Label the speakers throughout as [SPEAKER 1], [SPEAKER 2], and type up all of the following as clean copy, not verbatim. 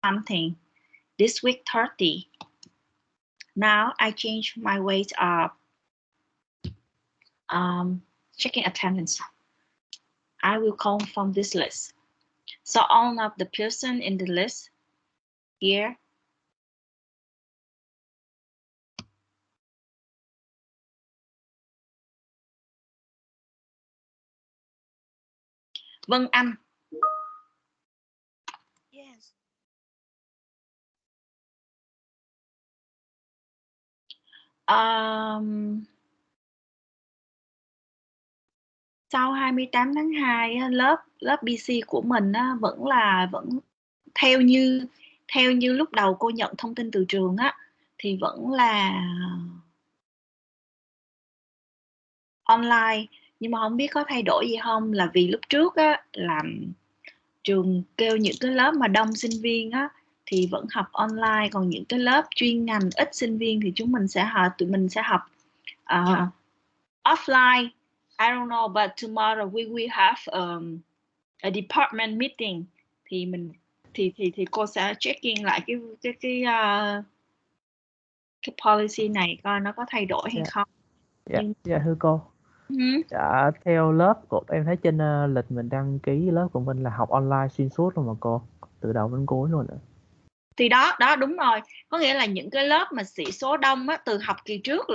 [SPEAKER 1] something. This week 30. Now I change my ways of checking attendance. I will count from this list. So all of the person in the list here Vân Anh.
[SPEAKER 2] Yes.
[SPEAKER 1] Sau 28 tháng 2 lớp BC của mình vẫn theo như lúc đầu cô nhận thông tin từ trường á, thì vẫn là online, nhưng mà không biết có thay đổi gì không, là vì lúc trước á là trường kêu những cái lớp mà đông sinh viên á thì vẫn học online, còn những cái lớp chuyên ngành ít sinh viên thì tụi mình sẽ học offline. I don't know, but tomorrow we will have a department meeting, thì mình thì cô sẽ checking lại cái policy này coi nó có thay đổi hay không.
[SPEAKER 3] Dạ thưa cô. Dạ, theo lớp của em thấy trên lịch mình đăng ký lớp của mình là học online xuyên suốt luôn mà cô, từ đầu đến cuối luôn.
[SPEAKER 1] Thì đó đúng rồi, có nghĩa là những cái lớp mà sĩ số đông á, từ học kỳ trước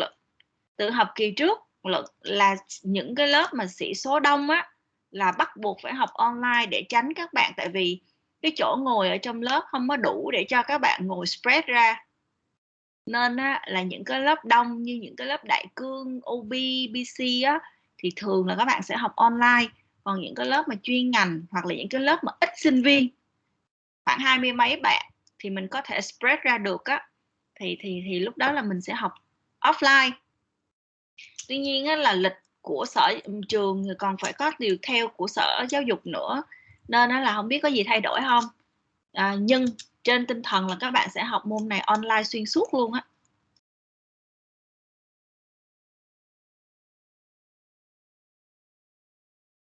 [SPEAKER 1] là những cái lớp mà sĩ số đông á là bắt buộc phải học online để tránh các bạn, tại vì cái chỗ ngồi ở trong lớp không có đủ để cho các bạn ngồi spread ra, nên á, là những cái lớp đông như những cái lớp đại cương, OB, BC á, thì thường là các bạn sẽ học online. Còn những cái lớp mà chuyên ngành hoặc là những cái lớp mà ít sinh viên, khoảng 20 mấy bạn, thì mình có thể spread ra được á, thì lúc đó là mình sẽ học offline. Tuy nhiên á, là lịch của sở trường còn phải có điều theo của sở giáo dục nữa, nên là không biết có gì thay đổi không. Nhưng trên tinh thần là các bạn sẽ học môn này online xuyên suốt luôn á.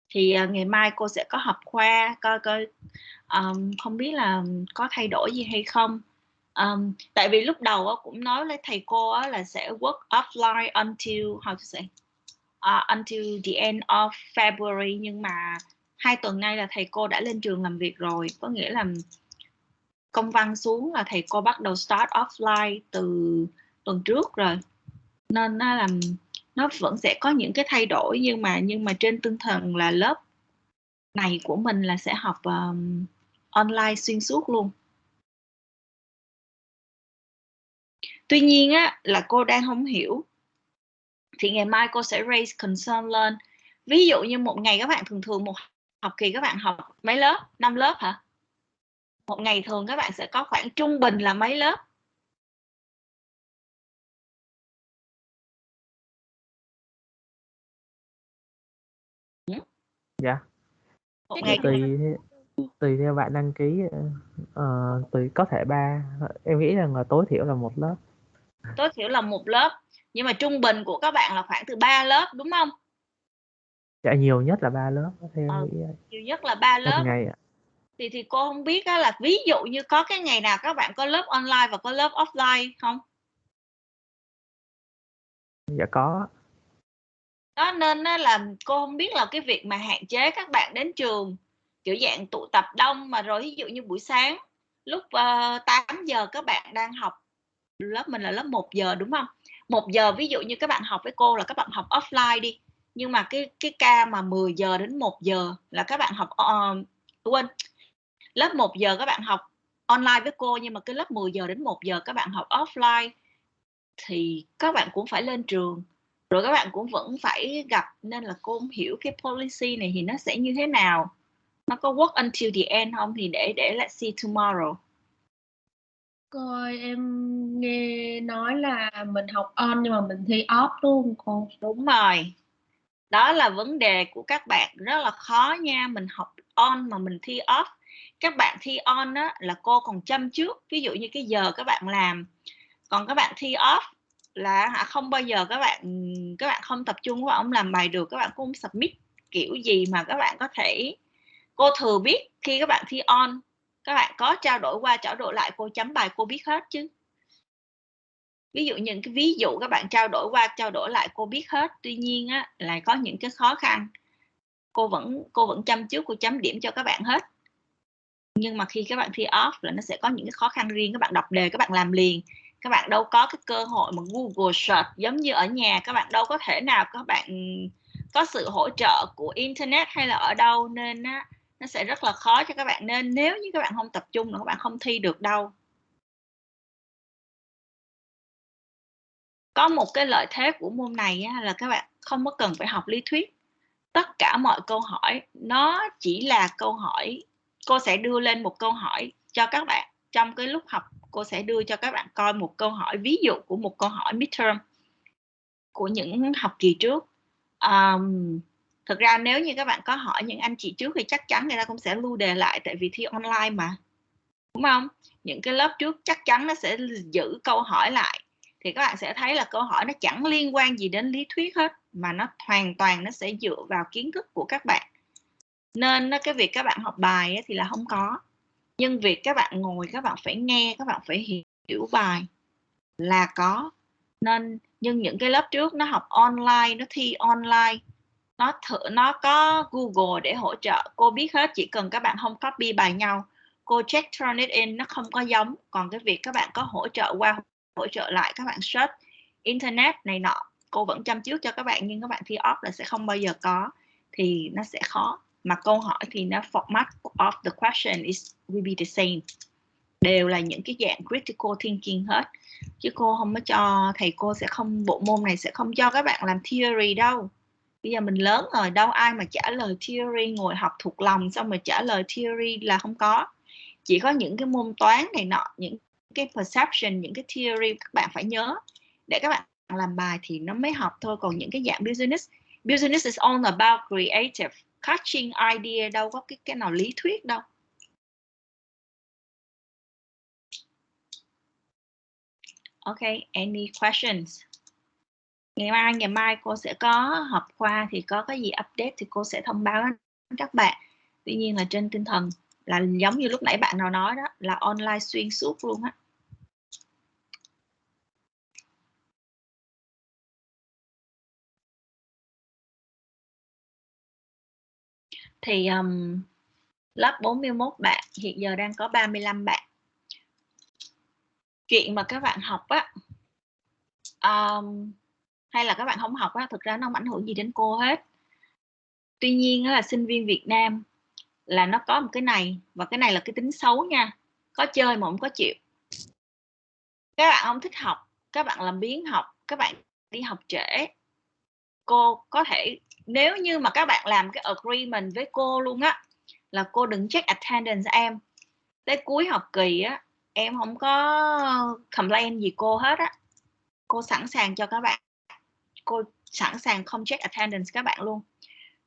[SPEAKER 1] Thì ngày mai cô sẽ có học khoa coi không biết là có thay đổi gì hay không. Tại vì lúc đầu cũng nói với thầy cô là sẽ work offline until until the end of February, nhưng mà 2 tuần nay là thầy cô đã lên trường làm việc rồi, có nghĩa là công văn xuống là thầy cô bắt đầu start offline từ tuần trước rồi, nên là nó vẫn sẽ có những cái thay đổi, nhưng mà trên tinh thần là lớp này của mình là sẽ học online xuyên suốt luôn. Tuy nhiên á, là cô đang không hiểu, thì ngày mai cô sẽ raise concern lên. Ví dụ như một ngày các bạn thường một học kỳ các bạn học mấy lớp? 5 lớp hả? Một ngày thường các bạn sẽ có khoảng trung bình là mấy lớp?
[SPEAKER 3] Dạ.
[SPEAKER 1] Một ngày
[SPEAKER 3] tùy theo bạn đăng ký, tùy, có thể 3, em nghĩ rằng là tối thiểu là 1 lớp.
[SPEAKER 1] Tối thiểu là 1 lớp, nhưng mà trung bình của các bạn là khoảng từ 3 lớp đúng không?
[SPEAKER 3] Dạ, nhiều nhất là 3 lớp theo nghĩ.
[SPEAKER 1] Nhiều nhất là 3 lớp.
[SPEAKER 3] Một ngày ạ.
[SPEAKER 1] Thì cô không biết là ví dụ như có cái ngày nào các bạn có lớp online và có lớp offline không?
[SPEAKER 3] Dạ có.
[SPEAKER 1] Đó, nên là cô không biết là cái việc mà hạn chế các bạn đến trường kiểu dạng tụ tập đông, mà rồi ví dụ như buổi sáng lúc 8 giờ các bạn đang học, lớp mình là lớp 1 giờ đúng không? 1 giờ ví dụ như các bạn học với cô là các bạn học offline đi, nhưng mà cái ca mà 10 giờ đến 1 giờ là các bạn học lớp 1 giờ các bạn học online với cô, nhưng mà cái lớp 10 giờ đến 1 giờ các bạn học offline, thì các bạn cũng phải lên trường, rồi các bạn cũng vẫn phải gặp, nên là cô không hiểu cái policy này thì nó sẽ như thế nào, nó có work until the end không, thì để let's see tomorrow.
[SPEAKER 2] Cô ơi, em nghe nói là mình học on nhưng mà mình thi off đúng không cô?
[SPEAKER 1] Đúng rồi, đó là vấn đề của các bạn, rất là khó nha. Mình học on mà mình thi off. Các bạn thi on á, là cô còn chăm trước, ví dụ như cái giờ các bạn làm, còn các bạn thi off là không bao giờ các bạn không tập trung, các bạn không làm bài được, các bạn cũng không submit kiểu gì mà các bạn có thể. Cô thừa biết khi các bạn thi on Các bạn có trao đổi qua trao đổi lại, cô chấm bài cô biết hết chứ. Ví dụ những cái ví dụ các bạn trao đổi qua trao đổi lại cô biết hết. Tuy nhiên á, là có những cái khó khăn cô vẫn chăm trước, cô chấm điểm cho các bạn hết. Nhưng mà khi các bạn thi off là nó sẽ có những cái khó khăn riêng. Các bạn đọc đề các bạn làm liền, các bạn đâu có cái cơ hội mà Google search giống như ở nhà. Các bạn đâu có thể nào các bạn có sự hỗ trợ của internet hay là ở đâu, nên á, nó sẽ rất là khó cho các bạn. Nên nếu như các bạn không tập trung là các bạn không thi được đâu. Có một cái lợi thế của môn này á, là các bạn không có cần phải học lý thuyết. Tất cả mọi câu hỏi nó chỉ là câu hỏi. Cô sẽ đưa lên một câu hỏi cho các bạn. Trong cái lúc học cô sẽ đưa cho các bạn coi một câu hỏi, ví dụ của một câu hỏi midterm của những học kỳ trước. Thực ra nếu như các bạn có hỏi những anh chị trước thì chắc chắn người ta cũng sẽ lưu đề lại, tại vì thi online mà, đúng không? Những cái lớp trước chắc chắn nó sẽ giữ câu hỏi lại. Thì các bạn sẽ thấy là câu hỏi nó chẳng liên quan gì đến lý thuyết hết, mà nó hoàn toàn nó sẽ dựa vào kiến thức của các bạn. Nên cái việc các bạn học bài thì là không có. Nhưng việc các bạn ngồi, các bạn phải nghe, các bạn phải hiểu bài là có. Nên nhưng những cái lớp trước nó học online, nó thi online, nó có Google để hỗ trợ. Cô biết hết, chỉ cần các bạn không copy bài nhau, cô check turn it in, nó không có giống. Còn cái việc các bạn có hỗ trợ qua hỗ trợ lại, các bạn search internet này nọ, cô vẫn chăm trước cho các bạn, nhưng các bạn thi off là sẽ không bao giờ có, thì nó sẽ khó. Mà câu hỏi thì nó format of the question will be the same, đều là những cái dạng critical thinking hết. Chứ cô không có cho, thầy cô sẽ không, bộ môn này sẽ không cho các bạn làm theory đâu. Bây giờ mình lớn rồi, đâu ai mà trả lời theory, ngồi học thuộc lòng xong rồi trả lời theory là không có. Chỉ có những cái môn toán này nọ, những cái perception, những cái theory các bạn phải nhớ để các bạn làm bài thì nó mới học thôi. Còn những cái dạng business is all about creative, catching idea, đâu có cái nào lý thuyết đâu. Okay, any questions? Ngày mai cô sẽ có họp khoa, thì có cái gì update thì cô sẽ thông báo đến các bạn. Tuy nhiên là trên tinh thần là giống như lúc nãy bạn nào nói đó, là online xuyên suốt luôn á. Thì lớp 41 bạn, hiện giờ đang có 35 bạn. Chuyện mà các bạn học á, hay là các bạn không học á, thực ra nó không ảnh hưởng gì đến cô hết. Tuy nhiên là sinh viên Việt Nam là nó có một cái này, và cái này là cái tính xấu nha. Có chơi mà không có chịu. Các bạn không thích học, các bạn làm biếng học, các bạn đi học trễ. Cô có thể, nếu như mà các bạn làm cái agreement với cô luôn á, là cô đừng check attendance em. Tới cuối học kỳ á, em không có complain gì cô hết á. Cô sẵn sàng cho các bạn. Cô sẵn sàng không check attendance các bạn luôn.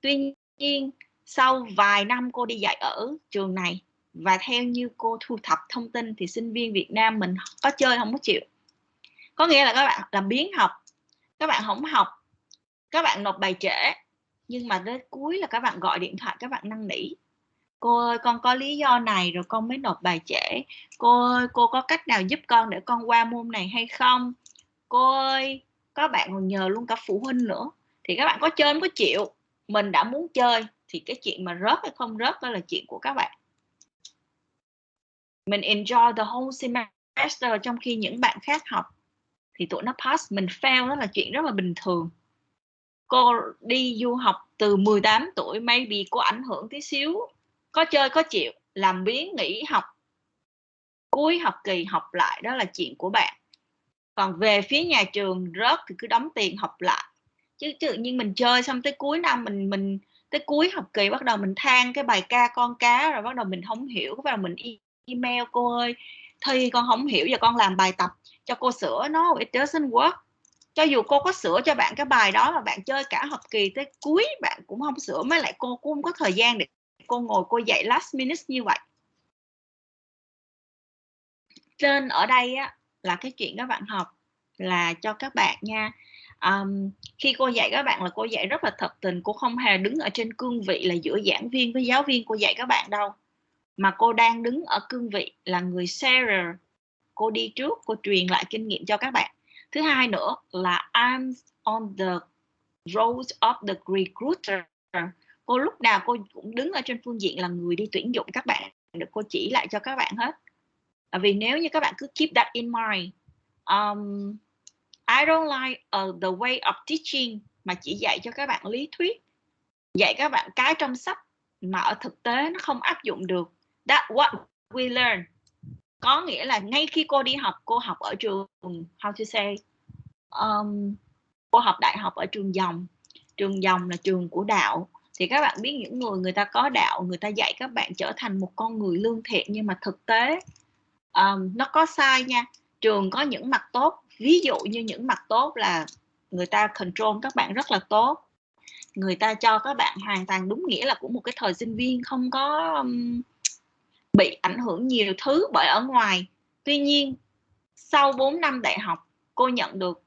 [SPEAKER 1] Tuy nhiên, sau vài năm cô đi dạy ở trường này, và theo như cô thu thập thông tin thì sinh viên Việt Nam mình có chơi không có chịu. Có nghĩa là các bạn làm biếng học, các bạn không học, các bạn nộp bài trễ, nhưng mà đến cuối là các bạn gọi điện thoại, các bạn năn nỉ. Cô ơi, con có lý do này rồi con mới nộp bài trễ. Cô ơi, cô có cách nào giúp con để con qua môn này hay không? Cô ơi, các bạn còn nhờ luôn cả phụ huynh nữa. Thì các bạn có chơi không có chịu. Mình đã muốn chơi thì cái chuyện mà rớt hay không rớt đó là chuyện của các bạn. Mình enjoy the whole semester, trong khi những bạn khác học thì tụi nó pass, mình fail, đó là chuyện rất là bình thường. Cô đi du học từ 18 tuổi, maybe cô ảnh hưởng tí xíu, có chơi có chịu, làm biếng nghỉ học, cuối học kỳ học lại, đó là chuyện của bạn. Còn về phía nhà trường rớt thì cứ đóng tiền học lại. Chứ tự nhiên mình chơi xong tới cuối năm, mình tới cuối học kỳ bắt đầu mình than cái bài ca con cá, rồi bắt đầu mình không hiểu, bắt đầu mình email cô ơi, thi con không hiểu, giờ con làm bài tập cho cô sửa. No, it doesn't work. Cho dù cô có sửa cho bạn cái bài đó mà bạn chơi cả học kỳ tới cuối bạn cũng không sửa, mới lại cô cũng không có thời gian để cô ngồi cô dạy last minute như vậy. Trên ở đây á, là cái chuyện các bạn học là cho các bạn nha. Khi cô dạy các bạn là cô dạy rất là thật tình, cô không hề đứng ở trên cương vị là giữa giảng viên với giáo viên cô dạy các bạn đâu. mà cô đang đứng ở cương vị là người sharer. Cô đi trước, cô truyền lại kinh nghiệm cho các bạn. Thứ hai nữa là I'm on the roles of the recruiter. Cô lúc nào cô cũng đứng ở trên phương diện là người đi tuyển dụng các bạn, được cô chỉ lại cho các bạn hết. Vì nếu như các bạn cứ keep that in mind, I don't like the way of teaching mà chỉ dạy cho các bạn lý thuyết, dạy các bạn cái trong sách mà ở thực tế nó không áp dụng được. That's what we learn. Có nghĩa là ngay khi cô đi học, cô học ở trường, how to say, cô học đại học ở trường Dòng. Trường Dòng là trường của đạo. Thì các bạn biết những người ta có đạo, người ta dạy các bạn trở thành một con người lương thiện, nhưng mà thực tế nó có sai nha. Trường có những mặt tốt, ví dụ như những mặt tốt là người ta control các bạn rất là tốt, người ta cho các bạn hoàn toàn đúng nghĩa là của một cái thời sinh viên, không có bị ảnh hưởng nhiều thứ bởi ở ngoài. Tuy nhiên sau 4 năm đại học, cô nhận được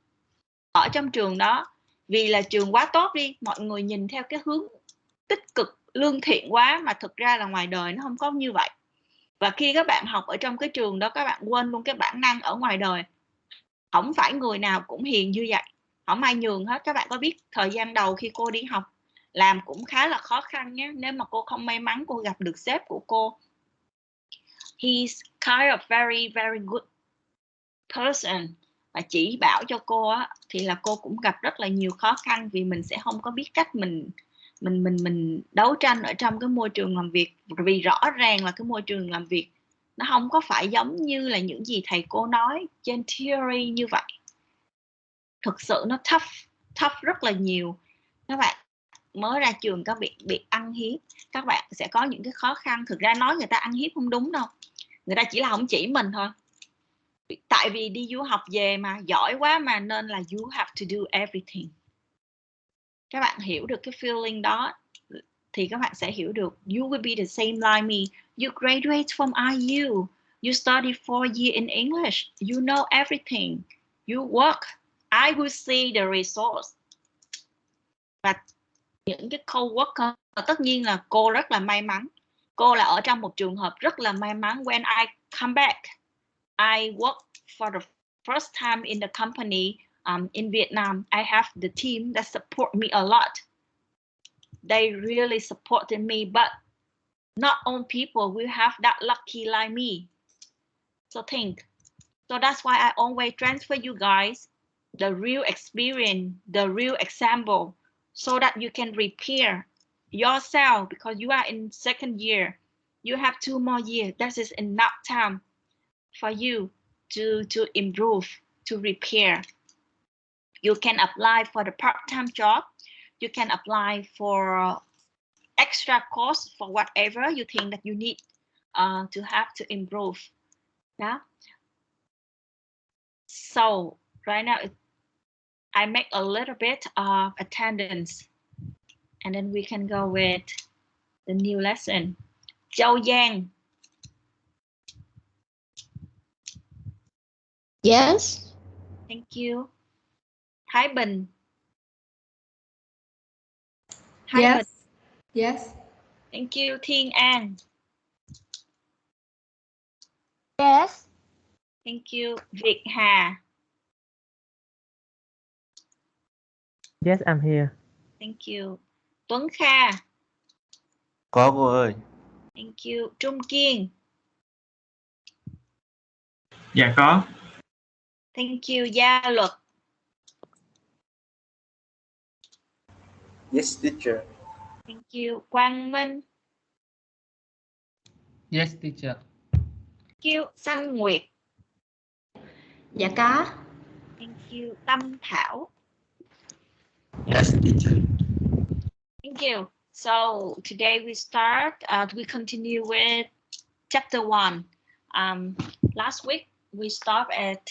[SPEAKER 1] ở trong trường đó, vì là trường quá tốt đi, mọi người nhìn theo cái hướng tích cực lương thiện quá, mà thực ra là ngoài đời nó không có như vậy. Và khi các bạn học ở trong cái trường đó, các bạn quên luôn cái bản năng ở ngoài đời. Không phải người nào cũng hiền như vậy, không ai nhường hết. Các bạn có biết thời gian đầu khi cô đi học làm cũng khá là khó khăn nhé. Nếu mà cô không may mắn cô gặp được sếp của cô, he's kind of very very good person, và chỉ bảo cho cô á, thì là cô cũng gặp rất là nhiều khó khăn, vì mình sẽ không có biết cách mình đấu tranh ở trong cái môi trường làm việc. Vì rõ ràng là cái môi trường làm việc nó không có phải giống như là những gì thầy cô nói trên theory như vậy. Thực sự nó tough rất là nhiều. Các bạn mới ra trường các bị ăn hiếp, các bạn sẽ có những cái khó khăn. Thực ra nói người ta ăn hiếp không đúng đâu, người ta chỉ là không chỉ mình thôi. Tại vì đi du học về mà giỏi quá mà, nên là you have to do everything. Các bạn hiểu được cái feeling đó thì các bạn sẽ hiểu được. You will be the same like me. You graduate from IU, you study 4 years in English, you know everything, you work, I will see the results. Và những cái co-worker, tất nhiên là cô rất là may mắn. Cô là ở trong một trường hợp rất là may mắn. When I come back, I work for the first time in the company in Vietnam. I have the team that support me a lot. They really supported me, but not all people will have that lucky like me. So think. So that's why I always transfer you guys the real experience, the real example, so that you can repair yourself, because you are in second year. You have 2 more years. That is enough time for you to improve, to repair. You can apply for the part-time job. You can apply for extra course for whatever you think that you need to have to improve. Yeah. So right now I make a little bit of attendance, and then we can go with the new lesson. Châu Giang.
[SPEAKER 4] Yes.
[SPEAKER 1] Thank you. Thái Bình. Thái
[SPEAKER 4] Yes.
[SPEAKER 1] Bình.
[SPEAKER 4] Yes.
[SPEAKER 1] Thank you. Thiên An.
[SPEAKER 4] Yes.
[SPEAKER 1] Thank you. Việt Hà.
[SPEAKER 3] Yes, I'm here.
[SPEAKER 1] Thank you. Tuấn Kha.
[SPEAKER 5] Có cô ơi.
[SPEAKER 1] Thank you. Trung Kiên.
[SPEAKER 6] Dạ có.
[SPEAKER 1] Thank you. Gia Luật.
[SPEAKER 5] Yes, teacher.
[SPEAKER 1] Thank you. Quang Minh.
[SPEAKER 7] Yes, teacher.
[SPEAKER 1] Thank you. Thanh Nguyệt.
[SPEAKER 4] Dạ có.
[SPEAKER 1] Thank you. Tâm Thảo.
[SPEAKER 5] Yes, teacher.
[SPEAKER 1] Thank you. So today we continue with chapter 1. Last week we stopped at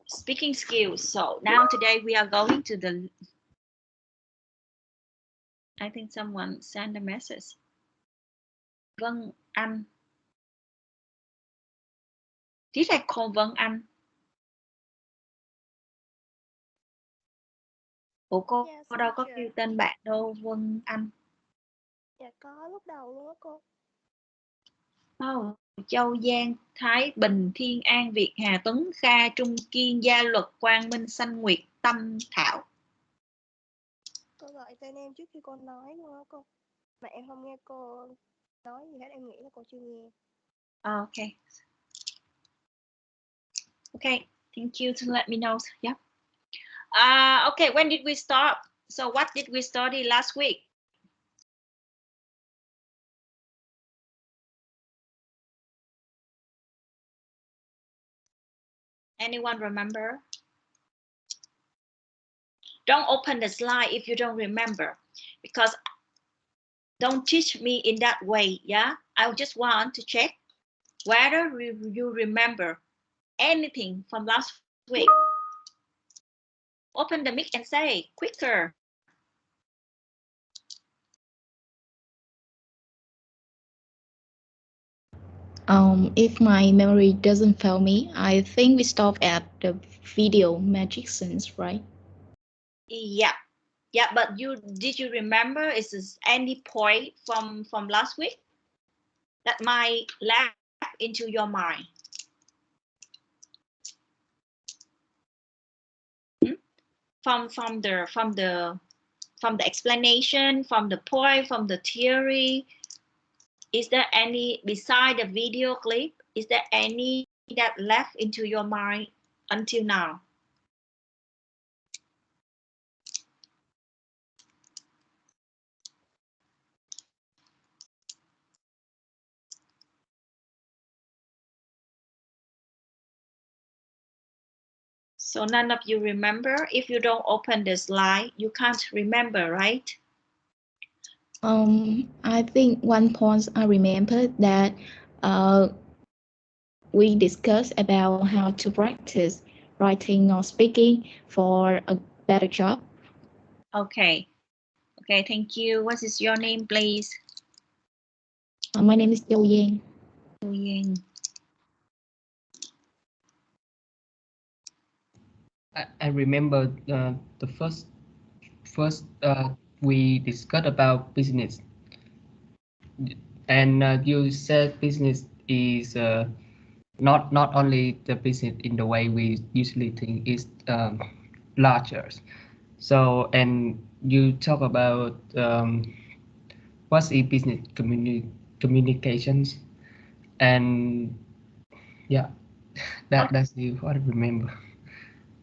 [SPEAKER 1] speaking skills. So now today we are going to the, I think someone sent a message. Vân Anh. Did I call Vân Anh? Ủa cô đâu có kêu tên bạn đâu, Vân Anh.
[SPEAKER 8] Dạ có lúc đầu luôn á cô.
[SPEAKER 1] Oh, Châu Giang, Thái Bình, Thiên An, Việt Hà, Tuấn Kha, Trung Kiên, Gia Luật, Quang Minh, Sanh Nguyệt, Tâm Thảo.
[SPEAKER 6] Cô gọi tên em trước khi cô nói luôn á cô. Mà em không nghe cô nói gì hết, em nghĩ là cô chưa nghe.
[SPEAKER 1] Okay. Okay, thank you to let me know. Yep. Okay, when did we start? So what did we study last week? Anyone remember? Don't open the slide if you don't remember, because don't teach me in that way, yeah? I just want to check whether you remember anything from last week. Open the mic and say quicker.
[SPEAKER 4] If my memory doesn't fail me, I think we stopped at the video magicians, right?
[SPEAKER 1] Yeah, but did you remember is this any point from last week that might left into your mind? From the explanation, from the point, from the theory, is there any beside the video clip? Is there any that left into your mind until now? So none of you remember. If you don't open the slide, you can't remember, right?
[SPEAKER 4] I think one point I remember that we discussed about how to practice writing or speaking for a better job.
[SPEAKER 1] Okay, thank you. What is your name, please?
[SPEAKER 4] My name is Châu Giang.
[SPEAKER 7] I remember the first we discussed about business, and you said business is not only the business in the way we usually think is larger. So, and you talk about what's a business communications, and yeah, that's what I remember.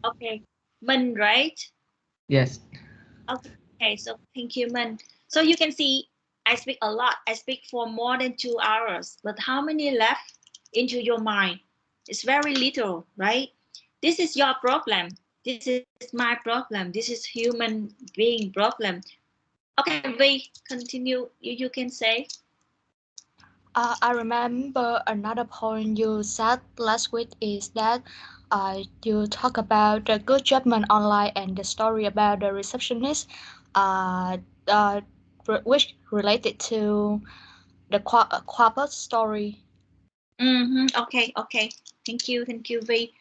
[SPEAKER 1] Okay, Minh, right?
[SPEAKER 7] Yes.
[SPEAKER 1] Okay, so thank you, Minh. So you can see I speak a lot. I speak for more than 2 hours, but how many left into your mind? It's very little, right? This is your problem. This is my problem. This is human being problem. Okay, we continue. You can say.
[SPEAKER 8] I remember another point you said last week is that you talk about the good judgment online and the story about the receptionist, which related to the Quabbott story.
[SPEAKER 1] Okay. Thank you, V.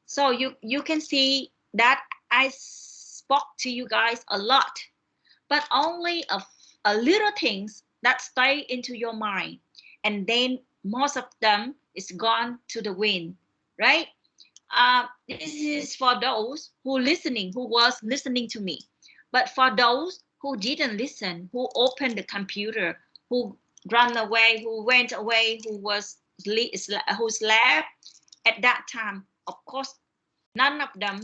[SPEAKER 1] So you can see that I spoke to you guys a lot, but only a little things that stay into your mind, and then most of them is gone to the wind, right? This is for those who was listening to me, but for those who didn't listen, who opened the computer, who ran away, who went away, who slept at that time, of course none of them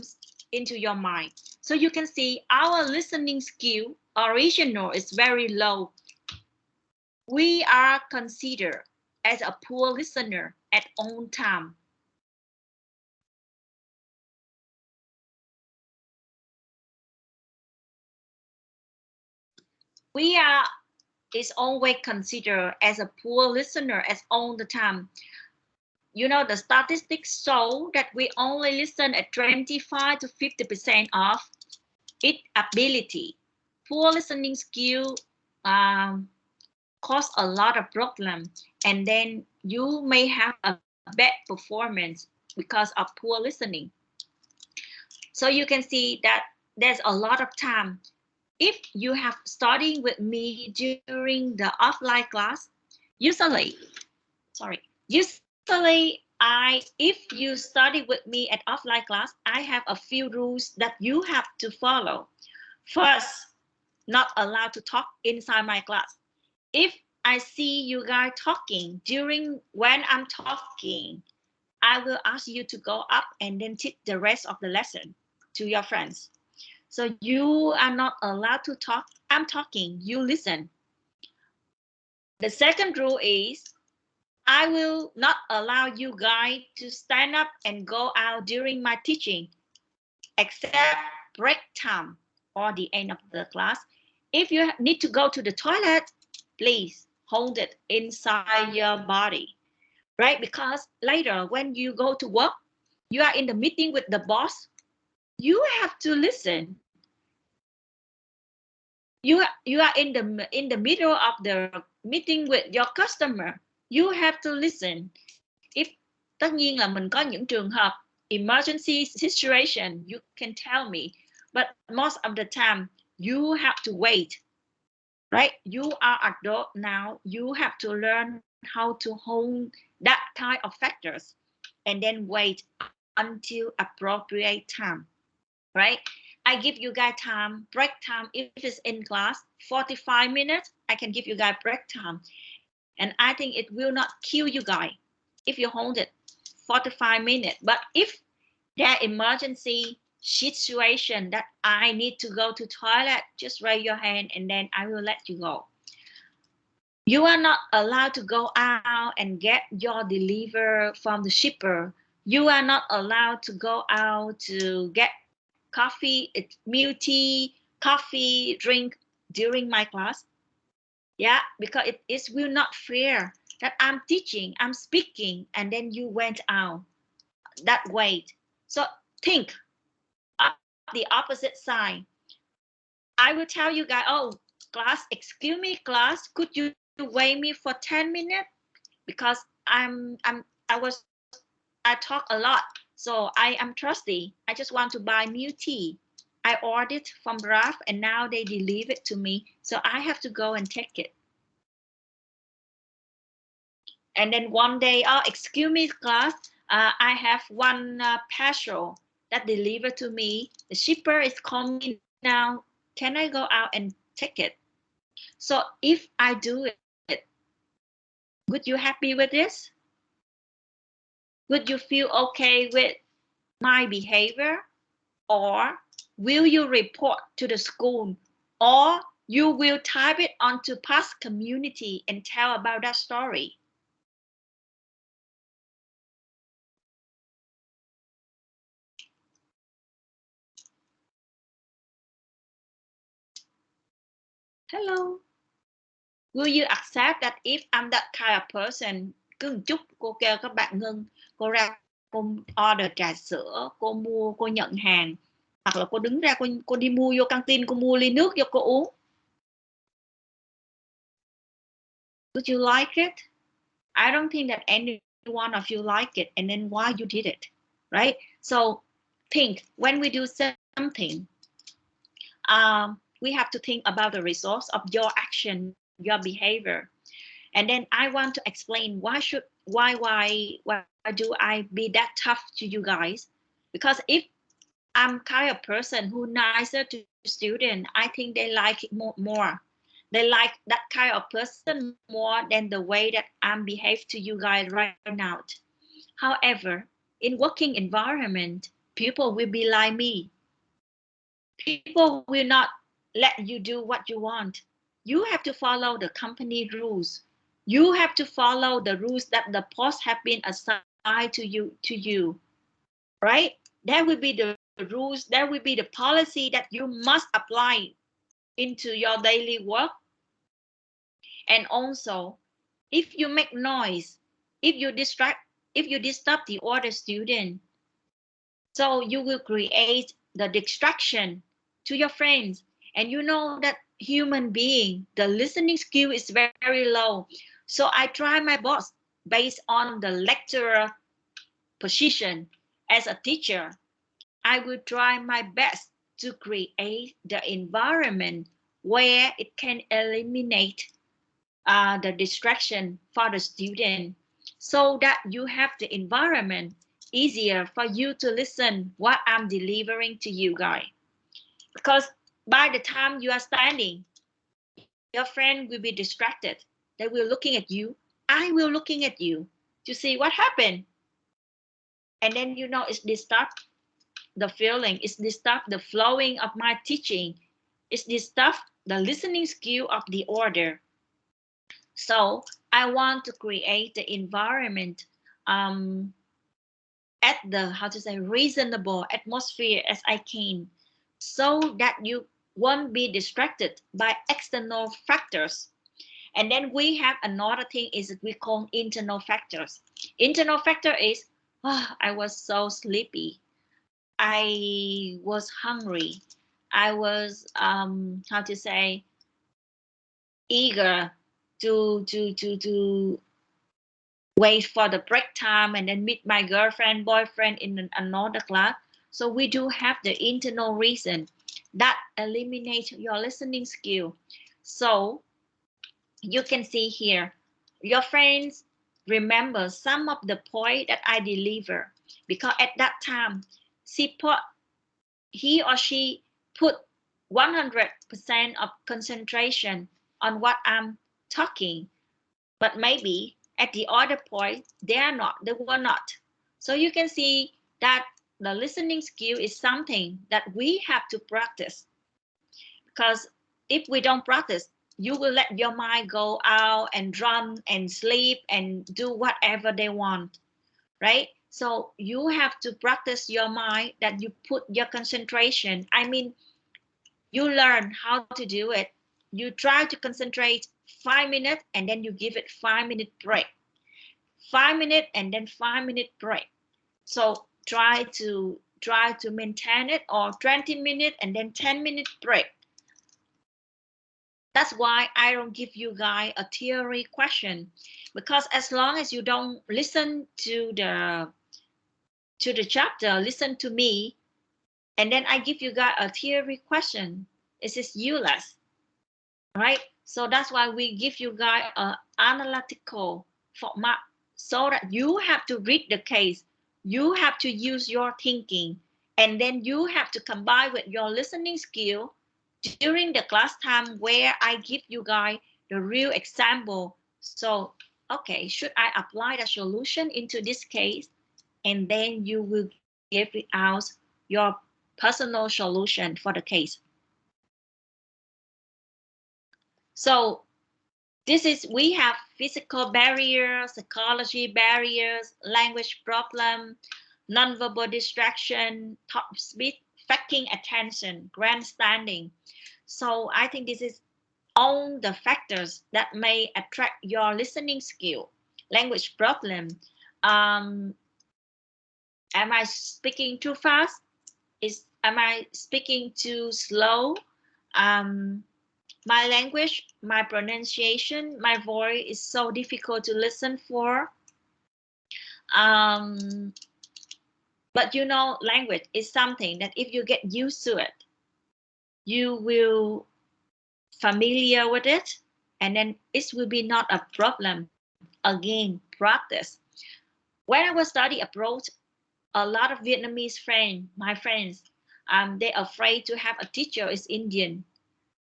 [SPEAKER 1] into your mind. So you can see our listening skill original is very low. We are considered as a poor listener at own time. We are is always considered as a poor listener at all the time. You know, the statistics show that we only listen at 25 to 50% of its ability. Poor listening skill cause a lot of problem, and then you may have a bad performance because of poor listening. So you can see that there's a lot of time. If you have studying with me during the offline class, Usually, if you study with me at offline class, I have a few rules that you have to follow. First, not allowed to talk inside my class. If I see you guys talking when I'm talking, I will ask you to go up and then teach the rest of the lesson to your friends. So you are not allowed to talk. I'm talking, you listen. The second rule is I will not allow you guys to stand up and go out during my teaching, except break time or the end of the class. If you need to go to the toilet, please hold it inside your body, right? Because later when you go to work, you are in the meeting with the boss, you have to listen. You are in the middle of the meeting with your customer, you have to listen. If tất nhiên là mình có những trường hợp emergency situation, you can tell me, but most of the time you have to wait, right? You are adult now, you have to learn how to hold that kind of factors and then wait until appropriate time, right? I give you guys time, break time. If it's in class 45 minutes, I can give you guys break time, and I think it will not kill you guys if you hold it 45 minutes. But if there emergency situation that I need to go to toilet, just raise your hand and then I will let you go. You are not allowed to go out and get your deliver from the shipper. You are not allowed to go out to get coffee, milk tea, coffee, drink during my class. Yeah, because it will not fair that I'm teaching, I'm speaking, and then you went out that way. So think the opposite side. I will tell you guys, oh, class, excuse me, class, could you wait me for 10 minutes? Because I talk a lot, so I am trusty. I just want to buy milk tea. I ordered from Raf and now they deliver it to me, so I have to go and take it. And then one day, oh, excuse me, class, I have one parcel that delivered to me. The shipper is coming now. Can I go out and take it? So if I do it, would you happy with this? Would you feel okay with my behavior? Or will you report to the school? Or you will type it onto past community and tell about that story? Hello. Will you accept that if I'm that kind of person? Cứ một chút cô kêu các bạn ngưng, cô ra cô order trà sữa, cô mua, cô nhận hàng, hoặc là cô đứng ra cô đi mua vô căng tin, cô mua ly nước cho cô uống. Would you like it? I don't think that any one of you like it, and then why you did it, right? So think, when we do something, we have to think about the results of your action, your behavior. And then I want to explain why do I be that tough to you guys? Because if I'm kind of person who nicer to students, I think they like it more. They like that kind of person more than the way that I'm behave to you guys right now. However, in working environment, people will be like me. People will not let you do what you want. You have to follow the company rules. You have to follow the rules that the boss have been assigned to you, right? That will be the rules, that will be the policy that you must apply into your daily work. And also, if you make noise, if you disturb the other student, so you will create the distraction to your friends. And you know that human being, the listening skill is very, very low. So I try my best based on the lecturer position as a teacher. I will try my best to create the environment where it can eliminate the distraction for the student, so that you have the environment easier for you to listen what I'm delivering to you guys. Because by the time you are standing, your friend will be distracted. They will looking at you. I will looking at you to see what happened. And then it's disturb the feeling. It's disturb the flowing of my teaching. It's disturb the listening skill of the order. So I want to create the environment at the reasonable atmosphere as I can, so that you won't be distracted by external factors. And then we have another thing is that we call internal factors. Internal factor is, I was so sleepy, I was hungry, I was eager to wait for the break time and then meet my girlfriend, boyfriend in another class. So we do have the internal reason that eliminates your listening skill. So you can see here, your friends remember some of the point that I deliver, because at that time he or she put 100% of concentration on what I'm talking, but maybe at the other point they were not. So you can see that the listening skill is something that we have to practice, because if we don't practice, you will let your mind go out and run and sleep and do whatever they want, right? So you have to practice your mind, that you put your concentration. I mean, you learn how to do it. You try to concentrate 5 minutes and then you give it 5-minute break. 5 minutes and then 5-minute break. So try to maintain it, or 20 minutes and then 10-minute break. That's why I don't give you guys a theory question, because as long as you don't listen to the chapter, listen to me, and then I give you guys a theory question, it is useless, right? So that's why we give you guys an analytical format, so that you have to read the case, you have to use your thinking, and then you have to combine with your listening skill during the class time, where I give you guys the real example. So, okay, should I apply the solution into this case? And then you will give it out your personal solution for the case. So we have physical barriers, psychology barriers, language problem, nonverbal distraction, top speed, faking attention, grandstanding. So I think this is all the factors that may attract your listening skill. Language problem. Am I speaking too fast? Am I speaking too slow? My language, my pronunciation, my voice is so difficult to listen for. But language is something that if you get used to it, you will familiar with it, and then it will be not a problem. Again, practice. When I was studying abroad, a lot of Vietnamese friends, my friends, they're afraid to have a teacher is Indian,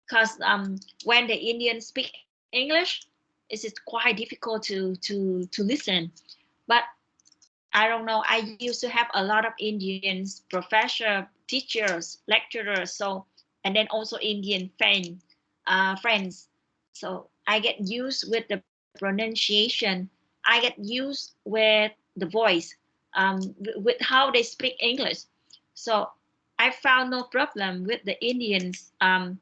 [SPEAKER 1] because when the Indians speak English, it is quite difficult to listen. But I don't know, I used to have a lot of Indians, professor, teachers, lecturers, so, and then also Indian friends. So I get used with the pronunciation. I get used with the voice, with how they speak English. So I found no problem with the Indians, with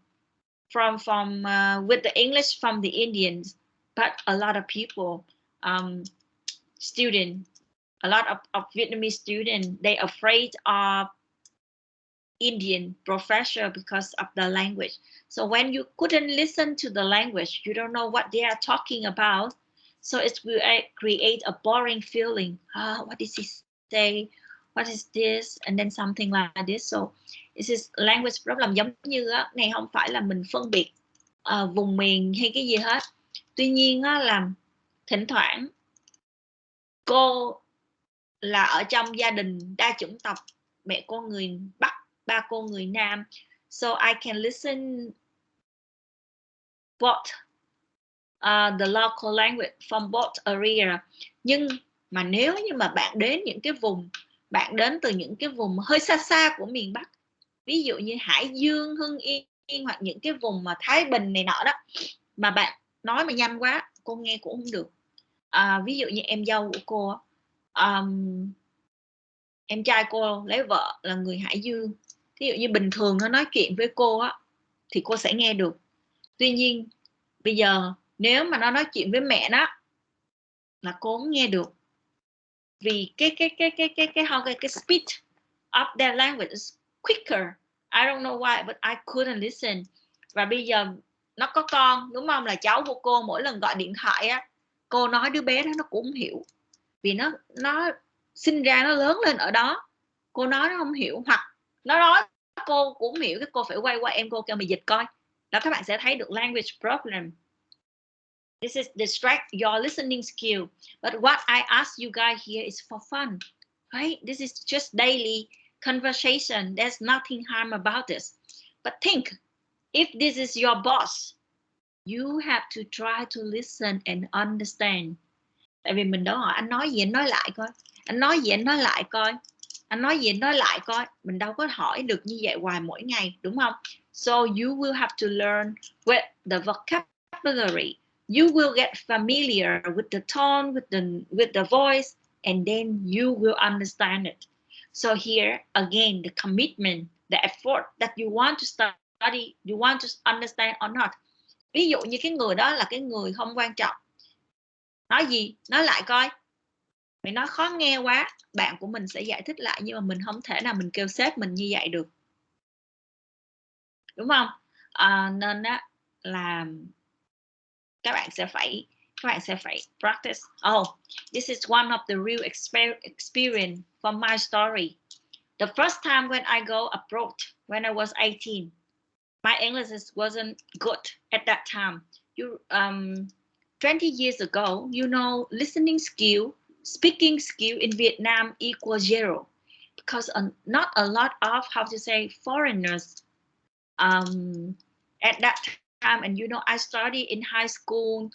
[SPEAKER 1] the English from the Indians. But a lot of people, a lot of Vietnamese students, they're afraid of Indian professor because of the language. So when you couldn't listen to the language, you don't know what they are talking about. So it will create a boring feeling. What does he say? What is this? And then something like this. So this is language problem. Giống như này không phải là mình phân biệt vùng miền hay cái gì hết. Tuy nhiên á, là thỉnh thoảng cô là ở trong gia đình đa chủng tộc, mẹ cô người Bắc, ba cô người Nam, so I can listen both the local language from both area. Nhưng mà nếu như mà bạn đến những cái vùng, bạn đến từ những cái vùng hơi xa xa của miền Bắc, ví dụ như Hải Dương, Hưng Yên hoặc những cái vùng mà Thái Bình này nọ đó, mà bạn nói mà nhanh quá cô nghe cũng không được. Ví dụ như em dâu của cô, em trai cô lấy vợ là người Hải Dương, ví dụ như bình thường nó nói chuyện với cô á thì cô sẽ nghe được. Tuy nhiên bây giờ nếu mà nó nói chuyện với mẹ nó là cô không nghe được, vì cái speed of their language is quicker. I don't know why but I couldn't listen. Và bây giờ nó có con đúng không, là cháu của cô mỗi lần gọi điện thoại á, cô nói đứa bé đó nó cũng không hiểu, vì nó sinh ra nó lớn lên ở đó, cô nói nó không hiểu, hoặc nó nói cô cũng không hiểu, cái cô phải quay qua em cô kêu mày dịch coi. Đó, các bạn sẽ thấy được language problem. This is distract your listening skill. But what I ask you guys here is for fun, right? This is just daily conversation. There's nothing harm about this. But think, if this is your boss, you have to try to listen and understand. Tại vì mình đâu hỏi anh nói gì anh nói lại coi, anh nói gì anh nói lại coi, anh nói gì anh nói lại coi. Mình đâu có hỏi được như vậy hoài mỗi ngày, đúng không? So you will have to learn with the vocabulary. You will get familiar with the tone, with the voice, and then you will understand it. So here again, the commitment, the effort that you want to study, you want to understand or not. Ví dụ như cái người đó là cái người không quan trọng, nói gì nói lại coi, mày nói khó nghe quá, bạn của mình sẽ giải thích lại, nhưng mà mình không thể nào mình kêu sếp mình như vậy được, đúng không? Nên á là các bạn sẽ phải practice. Oh, this is one of the real experience from my story. The first time when I go abroad, when I was 18, my English wasn't good at that time. 20 years ago, you know, listening skill, speaking skill in Vietnam equals 0, because not a lot of, how to say, foreigners at that time. And you know, I studied in high school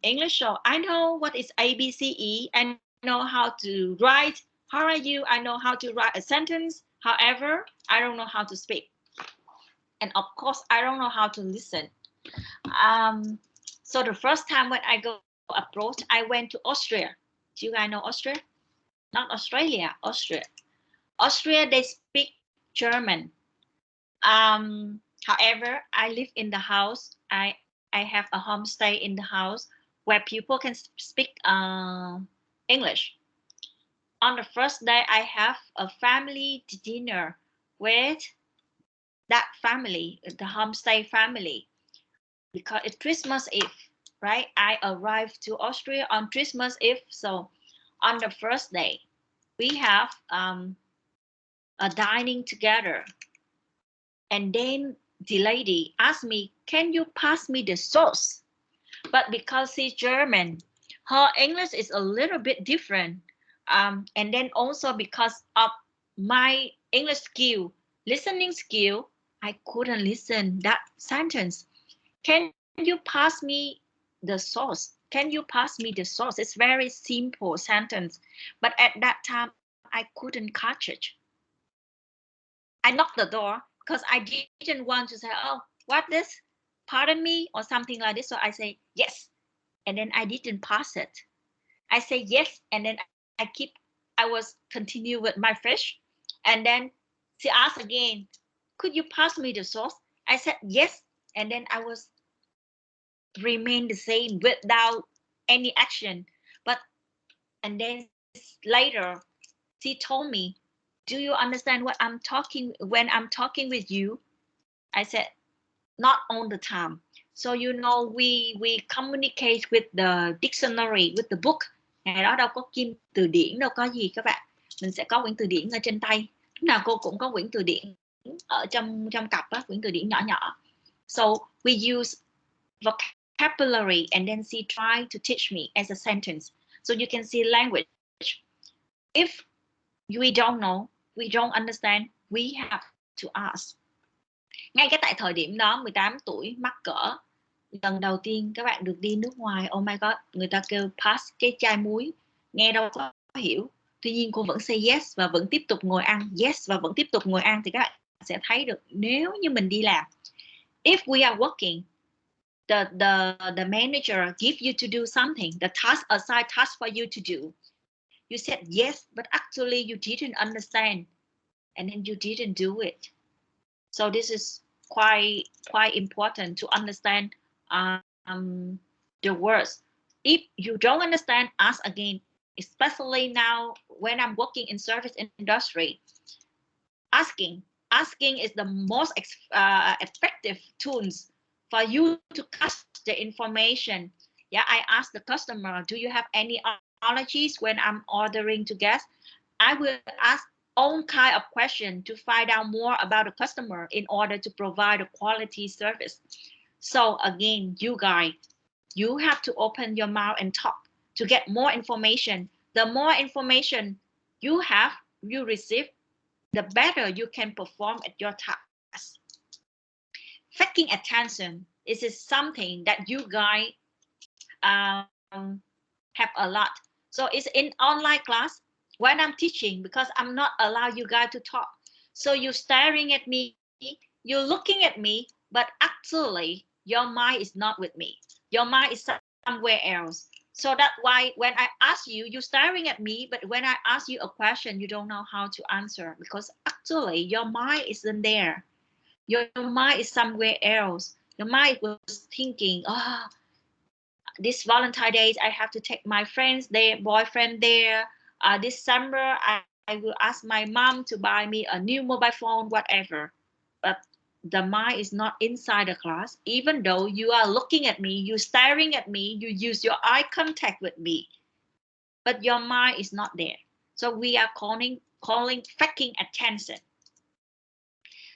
[SPEAKER 1] English, so I know what is ABCE. I know how to write, how are you? I know how to write a sentence. However, I don't know how to speak. And of course, I don't know how to listen. So the first time when I go abroad, I went to Austria. Do you guys know Austria? Not Australia, Austria. Austria, they speak German. However, I live in the house. I have a homestay in the house where people can speak English. On the first day, I have a family dinner with that family, the homestay family, because it's Christmas Eve, right? I arrived to Austria on Christmas Eve. So on the first day, we have a dining together. And then the lady asked me, can you pass me the sauce? But because she's German, her English is a little bit different. And then also because of my English skill, listening skill, I couldn't listen that sentence. Can you pass me the sauce? Can you pass me the sauce? It's very simple sentence. But at that time, I couldn't catch it. I knocked the door because I didn't want to say, oh, what this? Pardon me, or something like this. So I say, yes. And then I didn't pass it. I say yes. And then I was continue with my fish. And then she asked again, could you pass me the sauce? I said yes, and then I was remain the same without any action. And then later she told me, do you understand what I'm talking when I'm talking with you? I said, not all the time. So you know, we communicate with the dictionary, with the book. Ngày đó đâu có kim từ điển, đâu có gì các bạn. Mình sẽ có quyển từ điển ở trên tay. Lúc nào cô cũng có quyển từ điển ở trong cặp á, quyển từ điển nhỏ nhỏ. So we use vocabulary, and then she tried to teach me as a sentence. So you can see language. If we don't know, we don't understand, we have to ask. Ngay cái tại thời điểm đó 18 tuổi mắc cỡ, lần đầu tiên các bạn được đi nước ngoài, oh my god, người ta kêu pass cái chai muối, nghe đâu có hiểu, tuy nhiên cô vẫn say yes và vẫn tiếp tục ngồi ăn, yes và vẫn tiếp tục ngồi ăn, thì các bạn sẽ thấy được nếu như mình đi làm, if we are working, the manager give you to do something, the task, assigned task for you to do, you said yes, but actually you didn't understand, and then you didn't do it. So this is quite important to understand the words. If you don't understand, ask again. Especially now when I'm working in service industry, asking is the most effective tools for you to catch the information. Yeah, I ask the customer, do you have any allergies when I'm ordering to guests? I will ask own kind of question to find out more about the customer in order to provide a quality service. So again, you guys, you have to open your mouth and talk to get more information. The more information you have, you receive, the better you can perform at your task. Faking attention is something that you guys have a lot. So it's in online class when I'm teaching, because I'm not allowed you guys to talk. So you're staring at me, you're looking at me, but actually your mind is not with me. Your mind is somewhere else. So that's why when I ask you, you're staring at me, but when I ask you a question, you don't know how to answer, because actually your mind isn't there. Your mind is somewhere else. Your mind was thinking, oh, this Valentine's Day, I have to take my friends there, boyfriend there. This summer, I will ask my mom to buy me a new mobile phone, whatever. But the mind is not inside the class. Even though you are looking at me, you're staring at me, you use your eye contact with me, but your mind is not there. So we are calling faking attention.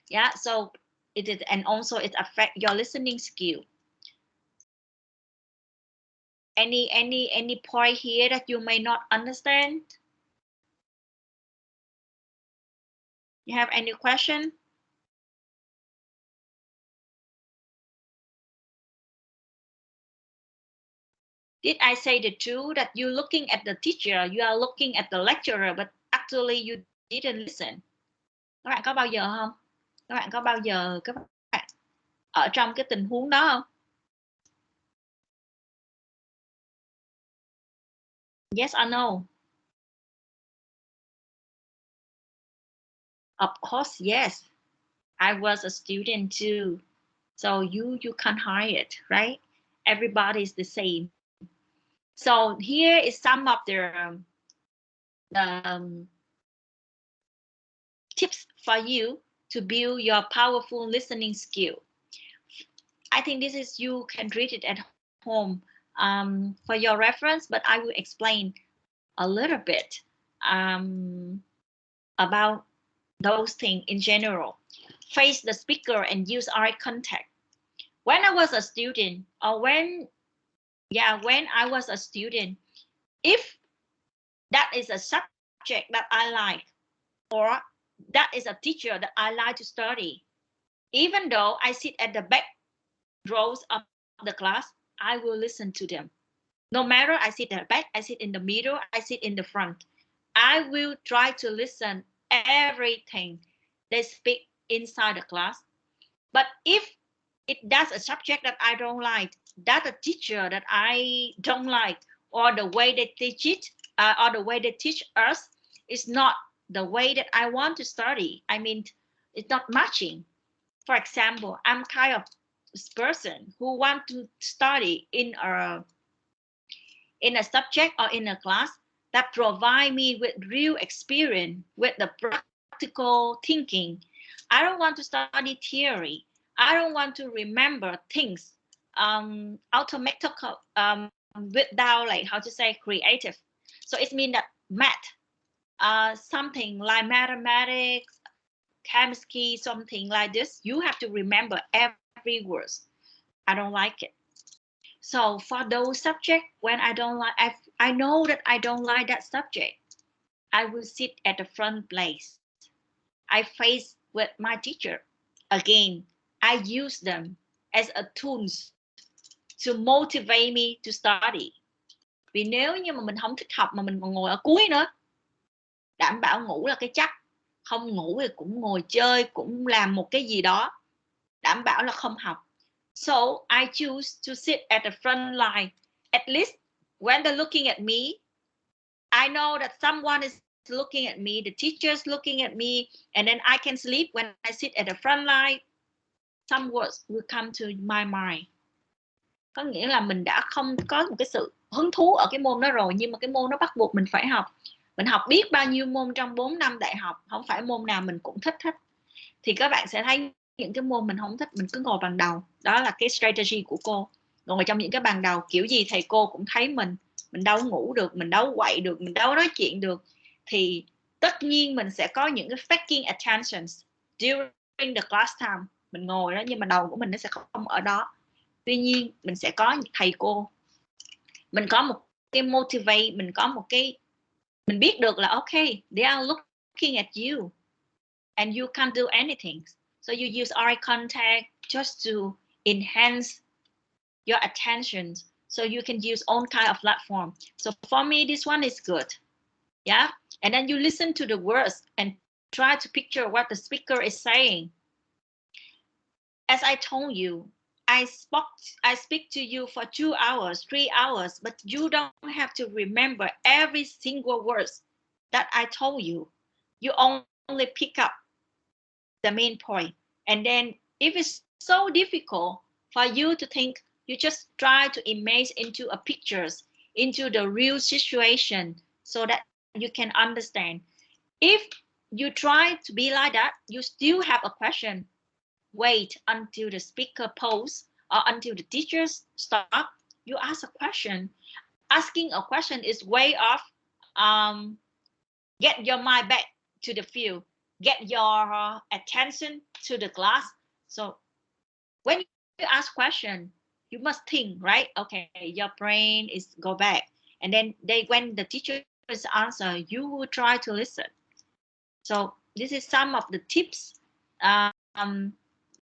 [SPEAKER 1] Yeah, so it is, and also it affects your listening skill. Any point here that you may not understand? You have any question? Did I say the truth that you're looking at the teacher, you are looking at the lecturer, but actually you didn't listen? Các bạn có bao giờ không? Các bạn có bao giờ các bạn ở trong cái tình huống đó không? Yes or no? Of course, yes. I was a student too. So you can't hide it, right? Everybody is the same. So here is some of the tips for you to build your powerful listening skill. I think this is, you can read it at home for your reference, but I will explain a little bit about those things in general. Face the speaker and use eye contact. When I was a student, or when I was a student, if that is a subject that I like, or that is a teacher that I like to study, even though I sit at the back rows of the class, I will listen to them. No matter I sit at the back, I sit in the middle, I sit in the front, I will try to listen everything they speak inside the class. But if that's a subject that I don't like, that's a teacher that I don't like, or the way they teach it, or the way they teach us is not the way that I want to study. I mean, it's not matching. For example, I'm kind of person who want to study in a subject or in a class that provide me with real experience, with the practical thinking. I don't want to study theory. I don't want to remember things automatical without, like, how to say, creative. So it means that math, something like mathematics, chemistry, something like this, you have to remember every word. I don't like it. So for those subjects when I don't like, I know that I don't like that subject, I will sit at the front place. I face with my teacher. Again, I use them as a tools to motivate me to study. Vì nếu như mà mình không thích học mà mình còn ngồi ở cuối nữa, đảm bảo ngủ là cái chắc. Không ngủ thì cũng ngồi chơi, cũng làm một cái gì đó, đảm bảo là không học. So I choose to sit at the front line. At least when they're looking at me, I know that someone is looking at me, the teacher's looking at me, and then I can sleep when I sit at the front line. Some words will come to my mind. Có nghĩa là mình đã không có một cái sự hứng thú ở cái môn đó rồi, nhưng mà cái môn đó bắt buộc mình phải học. Mình học biết bao nhiêu môn trong 4 năm đại học, không phải môn nào mình cũng thích hết. Thì các bạn sẽ thấy những cái môn mình không thích, mình cứ ngồi bàn đầu. Đó là cái strategy của cô. Ngồi trong những cái bàn đầu, kiểu gì thầy cô cũng thấy mình đâu ngủ được, mình đâu quậy được, mình đâu nói chuyện được. Thì tất nhiên mình sẽ có những cái faking attentions during the class time. Mình ngồi đó nhưng mà đầu của mình nó sẽ không ở đó. Tuy nhiên mình sẽ có thầy cô, mình có một cái motivate, mình có một cái, mình biết được là okay, they are looking at you and you can't do anything, so you use eye contact just to enhance your attention, so you can use all kind of platform. So for me this one is good. Yeah, and then you listen to the words and try to picture what the speaker is saying. As I told you, I speak to you for 2 hours, 3 hours, but you don't have to remember every single word that I told you. You only pick up the main point. And then if it's so difficult for you to think, you just try to imagine into a pictures, into the real situation, so that you can understand. If you try to be like that, you still have a question. Wait until the speaker pause or until the teachers stop. You ask a question. Asking a question is way of get your mind back to the field, get your attention to the class. So when you ask question, you must think, right? Okay, your brain is go back, and then when the teacher answer, you will try to listen. So this is some of the tips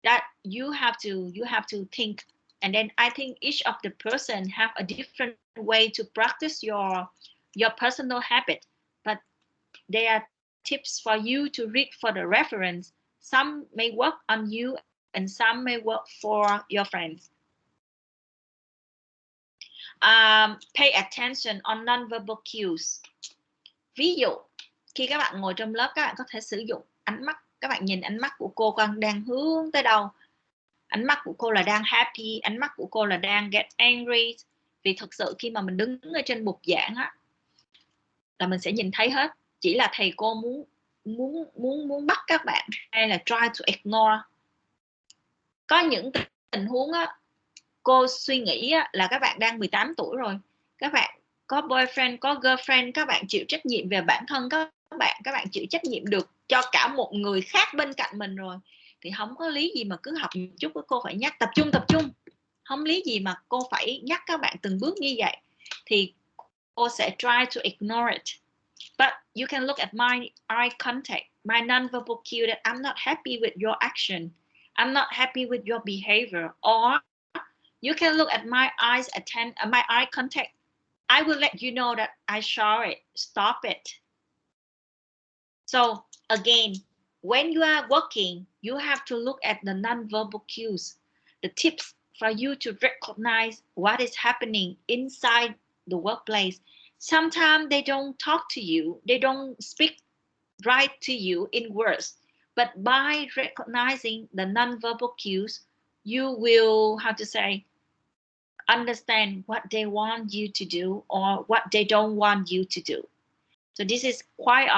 [SPEAKER 1] that you have to think. And then I think each of the person have a different way to practice your personal habit, but they are tips for you to read for the reference. Some may work on you and some may work for your friends. Pay attention on non-verbal cues. Ví dụ khi các bạn ngồi trong lớp, các bạn có thể sử dụng ánh mắt. Các bạn nhìn ánh mắt của cô con đang hướng tới đâu. Ánh mắt của cô là đang happy, ánh mắt của cô là đang get angry. Vì thực sự khi mà mình đứng ở trên bục giảng á, là mình sẽ nhìn thấy hết. Chỉ là thầy cô muốn bắt các bạn hay là try to ignore. Có những tình huống á, cô suy nghĩ á, là các bạn đang 18 tuổi rồi, các bạn có boyfriend, có girlfriend, các bạn chịu trách nhiệm về bản thân các bạn chịu trách nhiệm được cho cả một người khác bên cạnh mình rồi, thì không có lý gì mà cứ học một chút cô phải nhắc tập trung, không lý gì mà cô phải nhắc các bạn từng bước như vậy. Thì cô sẽ try to ignore it. But you can look at my eye contact, my non-verbal cue that I'm not happy with your action, I'm not happy with your behavior. Or you can look at my eyes, my eye contact. I will let you know that I saw it, stop it. So again, when you are working, you have to look at the non-verbal cues, the tips for you to recognize what is happening inside the workplace. Sometimes they don't talk to you, they don't speak right to you in words, but by recognizing the non-verbal cues, you will, how to say, understand what they want you to do or what they don't want you to do. So this is quite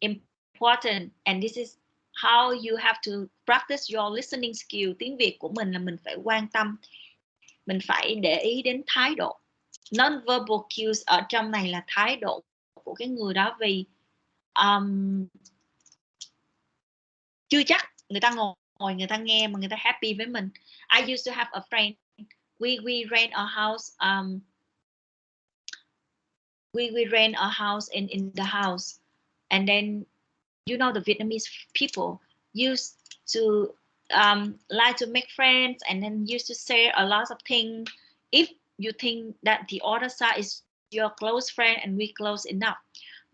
[SPEAKER 1] important, and this is how you have to practice your listening skill. Tiếng Việt của mình là mình phải quan tâm, mình phải để ý đến thái độ. Non-verbal cues ở trong này là thái độ của cái người đó, vì chưa chắc người ta ngồi người ta nghe mà người ta happy với mình. I used to have a friend, we rent a house. We rent a house in the house, and then the Vietnamese people used to like to make friends, and then used to share a lot of things. If you think that the other side is your close friend and we close enough,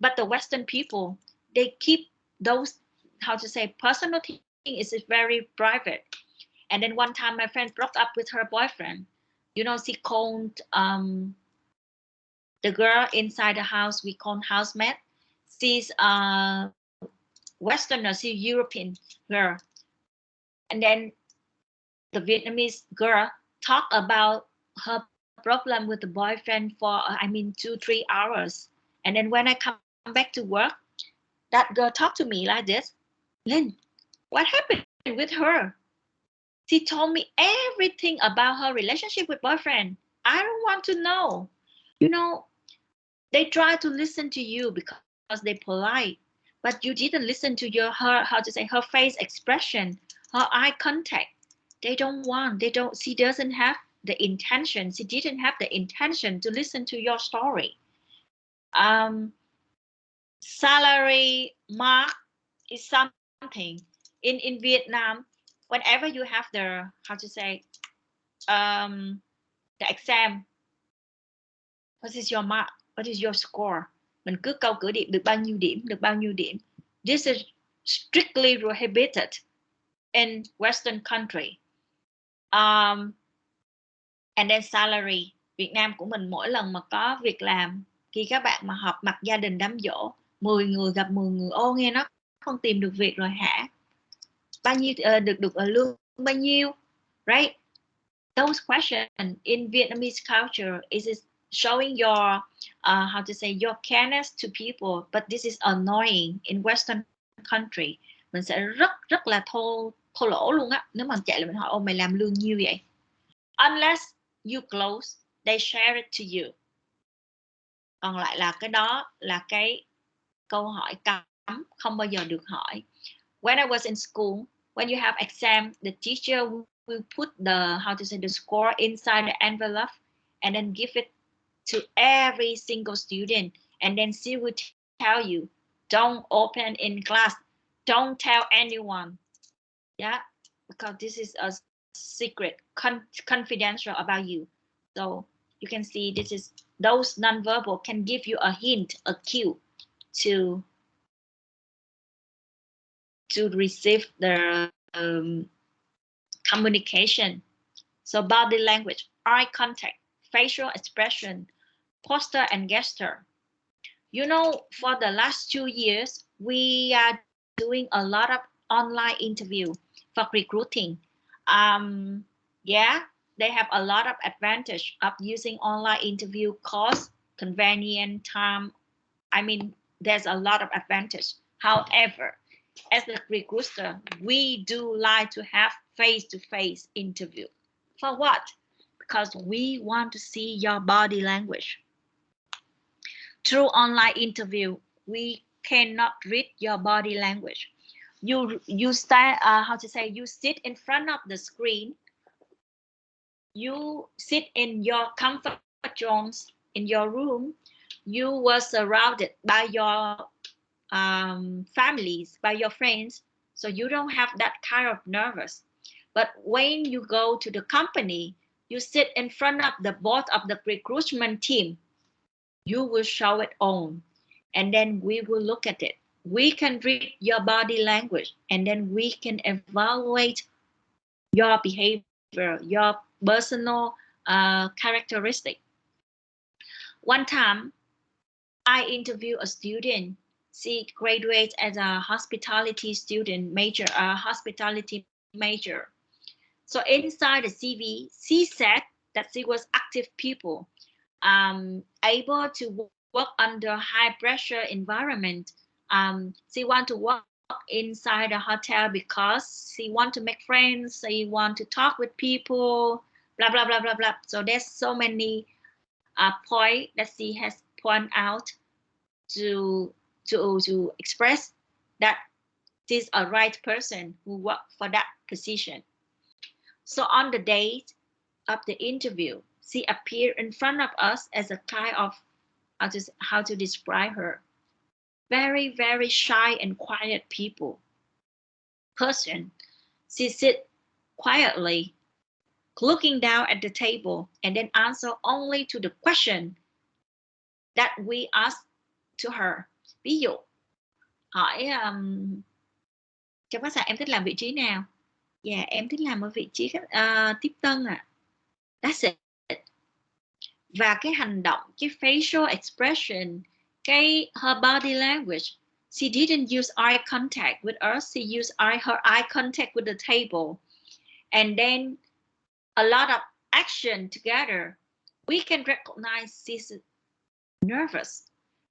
[SPEAKER 1] but the Western people, they keep those, how to say, personal thing is very private. And then one time my friend broke up with her boyfriend. She called the girl inside the house, we call housemate. She's Westerner, she's European girl. And then the Vietnamese girl talked about her problem with the boyfriend for 2-3 hours. And then when I come back to work, that girl talked to me like this: Lynn, what happened with her? She told me everything about her relationship with boyfriend. I don't want to know. They try to listen to you because they're polite, but you didn't listen to her face expression, her eye contact. She doesn't have the intention. She didn't have the intention to listen to your story. Salary mark is something in Vietnam. Whenever you have the the exam, what is your mark? What is your score? Mình cứ câu cửa điểm, được bao nhiêu điểm, được bao nhiêu điểm. This is strictly prohibited in Western country. And then salary. Việt Nam của mình mỗi lần mà có việc làm, khi các bạn mà họp mặt gia đình đám giỗ, 10 người gặp 10 người, ô nghe nó không tìm được việc rồi hả? Bao nhiêu được lương bao nhiêu? Right? Those questions in Vietnamese culture is showing your your careness to people, but this is annoying in Western country. Mình sẽ rất là thô lỗ luôn á. Nếu mà chạy lại mình hỏi ô mày làm lương nhiêu vậy? Unless you close, they share it to you. Còn lại là cái đó là cái câu hỏi cấm, không bao giờ được hỏi. When I was in school, when you have exam, the teacher will put the score inside the envelope and then give it to every single student, and then she will tell you, don't open in class, don't tell anyone. Yeah, because this is a secret, confidential about you. So you can see this is, those nonverbal can give you a hint, a cue to receive the communication. So body language, eye contact, facial expression, posture and gesture. For the last 2 years, we are doing a lot of online interview for recruiting. They have a lot of advantage of using online interview, cost, convenient, time. There's a lot of advantage. However, as a recruiter, we do like to have face-to-face interview. For what? Because we want to see your body language. Through online interview, we cannot read your body language. You start, you sit in front of the screen. You sit in your comfort zones in your room. You were surrounded by your families, by your friends, so you don't have that kind of nervous. But when you go to the company, you sit in front of the board of the recruitment team. You will show it on, and then we will look at it. We can read your body language, and then we can evaluate your behavior, your personal characteristic. One time, I interviewed a student. She graduated as a hospitality student major, hospitality major. So inside the CV, she said that she was active people, able to work under high pressure environment. She want to work inside a hotel because she want to make friends, she want to talk with people, blah, blah, blah, blah, blah. So there's so many points that she has pointed out to express that she's a right person who work for that position. So on the date, of the interview, she appeared in front of us as a kind of, how to describe her, very, very shy and quiet person. She sit quietly, looking down at the table, and then answer only to the question that we asked to her. Ví dụ, hỏi trong khách sạn em thích làm vị trí nào? Dạ, em thích làm ở vị trí tiếp tân ạ. That's it. Và cái hành động, cái facial expression, cái her body language, she didn't use eye contact with us, she used her eye contact with the table. And then a lot of action together. We can recognize she's nervous.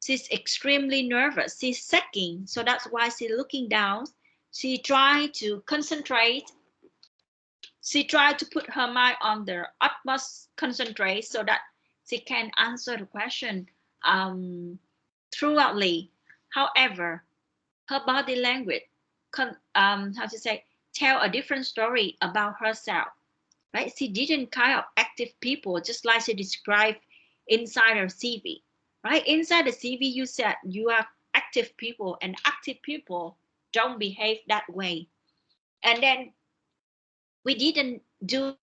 [SPEAKER 1] She's extremely nervous. She's shaking. So that's why she's looking down. She tried to concentrate. She tried to put her mind on the utmost concentrate so that she can answer the question throughoutly. However, her body language, tell a different story about herself. Right? She didn't kind of active people, just like she described inside her CV. Right? Inside the CV, you said you are active people, and active people don't behave that way. And then we didn't do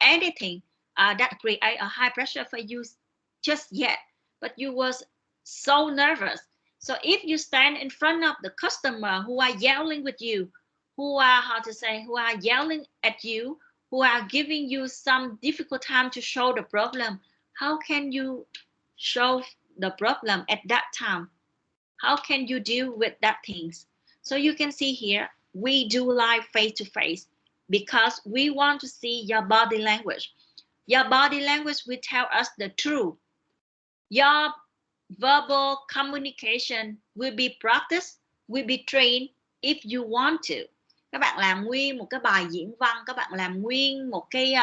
[SPEAKER 1] anything that create a high pressure for you just yet, but you was so nervous. So if you stand in front of the customer who are yelling with you, who are yelling at you, who are giving you some difficult time to show the problem, how can you show the problem at that time? How can you deal with that things? So you can see here, we do live face-to-face because we want to see your body language. Your body language will tell us the truth. Your verbal communication will be practiced, will be trained if you want to. Các bạn làm nguyên một cái bài diễn văn, các bạn làm nguyên một cái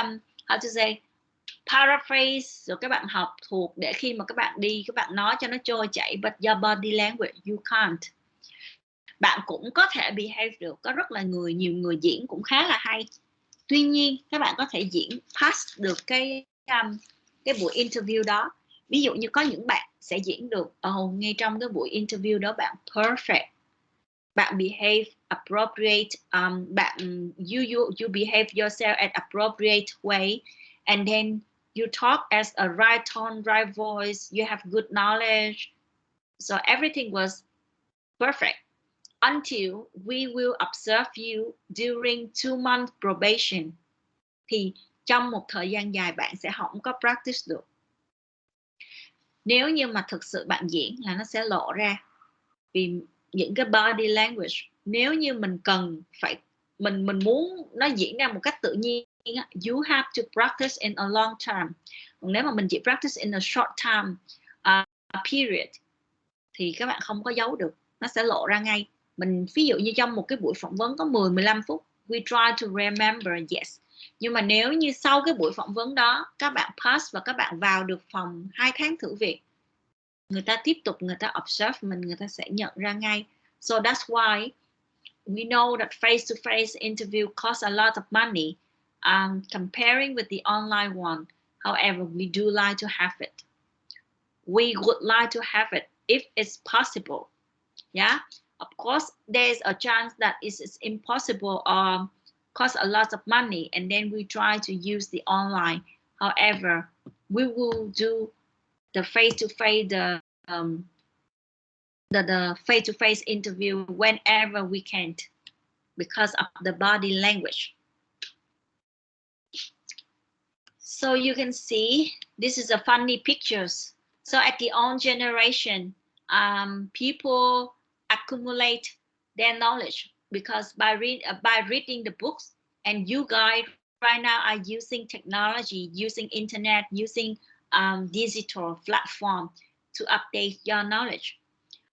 [SPEAKER 1] paraphrase, rồi các bạn học thuộc để khi mà các bạn đi, các bạn nói cho nó trôi chảy. But your body language, you can't. Bạn cũng có thể behave được. Có rất là nhiều người diễn cũng khá là hay. Tuy nhiên, các bạn có thể diễn pass được cái buổi interview đó. Ví dụ như có những bạn sẽ diễn được ngay trong cái buổi interview đó bạn perfect. Bạn behave appropriate, you behave yourself at appropriate way, and then you talk as a right tone, right voice, you have good knowledge. So everything was perfect until we will observe you during 2-month probation. Thì trong một thời gian dài bạn sẽ không có practice được. Nếu như mà thực sự bạn diễn là nó sẽ lộ ra. Vì những cái body language, nếu như mình cần phải, mình muốn nó diễn ra một cách tự nhiên, you have to practice in a long term. Còn nếu mà mình chỉ practice in a short time period thì các bạn không có giấu được, nó sẽ lộ ra ngay. Mình ví dụ như trong một cái buổi phỏng vấn có 10-15 phút, we try to remember, yes. Nhưng mà nếu như sau cái buổi phỏng vấn đó các bạn pass và các bạn vào được phòng 2 tháng thử việc, người ta tiếp tục, người ta observe mình, người ta sẽ nhận ra ngay. So that's why we know that face-to-face interview costs a lot of money comparing with the online one. However, we do like to have it. We would like to have it if it's possible. Yeah, of course, there's a chance that it's impossible or costs a lot of money, and then we try to use the online. However, we will do the face-to-face, the face-to-face interview whenever we can because of the body language. So you can see this is a funny pictures. So at the old generation, people accumulate their knowledge because by reading the books, and you guys right now are using technology, using internet, using digital platform to update your knowledge.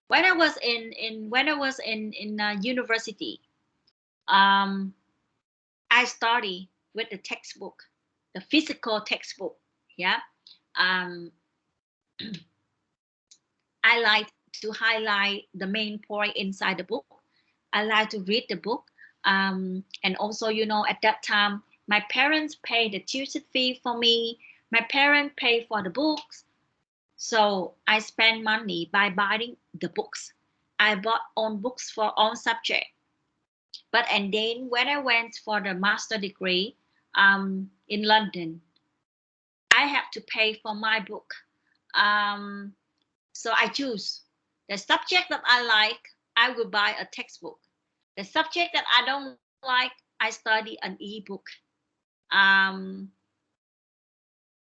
[SPEAKER 1] When I was in university, I studied with the textbook, the physical textbook. Yeah, I like to highlight the main point inside the book. I like to read the book, and also, you know, at that time My parents pay the tuition fee for me. My parents pay for the books. So I spend money by buying the books. I bought own books for all subjects. And then when I went for the master degree in London, I have to pay for my book. So I choose the subject that I like, I will buy a textbook. The subject that I don't like, I study an ebook.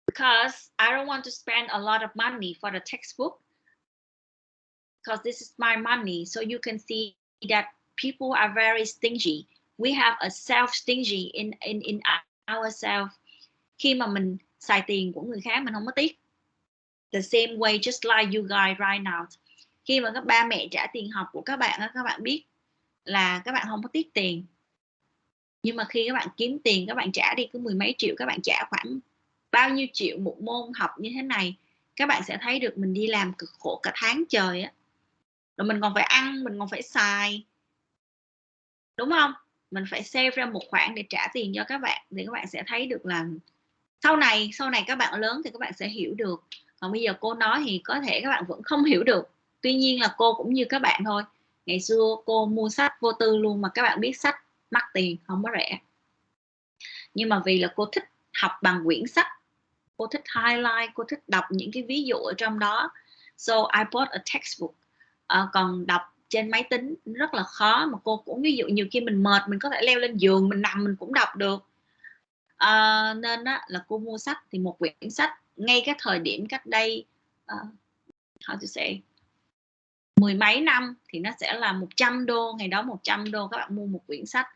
[SPEAKER 1] Because I don't want to spend a lot of money for the textbook, because this is my money. So you can see that people are very stingy. We have a self-stingy in ourselves. Khi mà mình xài tiền của người khác mình không có tiếc. The same way, just like you guys right now. Khi mà các ba mẹ trả tiền học của các bạn biết là các bạn không có tiếc tiền. Nhưng mà khi các bạn kiếm tiền, các bạn trả đi cứ 10 mấy triệu, các bạn trả khoảng bao nhiêu triệu một môn học như thế này, các bạn sẽ thấy được mình đi làm cực khổ cả tháng trời á. Rồi mình còn phải ăn, mình còn phải xài. Đúng không? Mình phải save ra một khoản để trả tiền cho các bạn, thì các bạn sẽ thấy được là sau này các bạn lớn thì các bạn sẽ hiểu được. Còn bây giờ cô nói thì có thể các bạn vẫn không hiểu được. Tuy nhiên là cô cũng như các bạn thôi. Ngày xưa cô mua sách vô tư luôn, mà các bạn biết sách mắc tiền, không có rẻ. Nhưng mà vì là cô thích học bằng quyển sách, cô thích highlight, cô thích đọc những cái ví dụ ở trong đó. So I bought a textbook. Còn đọc trên máy tính rất là khó, mà cô cũng ví dụ nhiều khi mình mệt, mình có thể leo lên giường, mình nằm mình cũng đọc được. Nên đó, là cô mua sách thì một quyển sách ngay cái thời điểm cách đây how to say 10 mấy năm thì nó sẽ là 100 đô. Ngày đó 100 đô các bạn mua một quyển sách.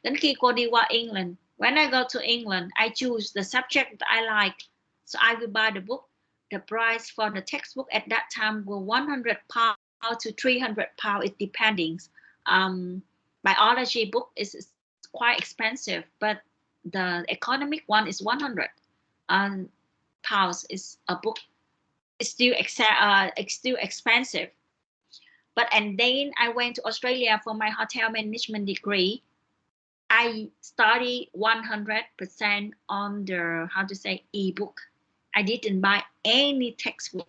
[SPEAKER 1] Đến khi cô đi qua England, when I go to England, I choose the subject that I like, so I will buy the book. The price for the textbook at that time were 100 pounds to 300 pounds, it depending. Biology book is quite expensive, but the economic one is 100 pounds is a book. It's still expensive. And then I went to Australia for my hotel management degree. I studied 100% on the, how to say, ebook. I didn't buy any textbook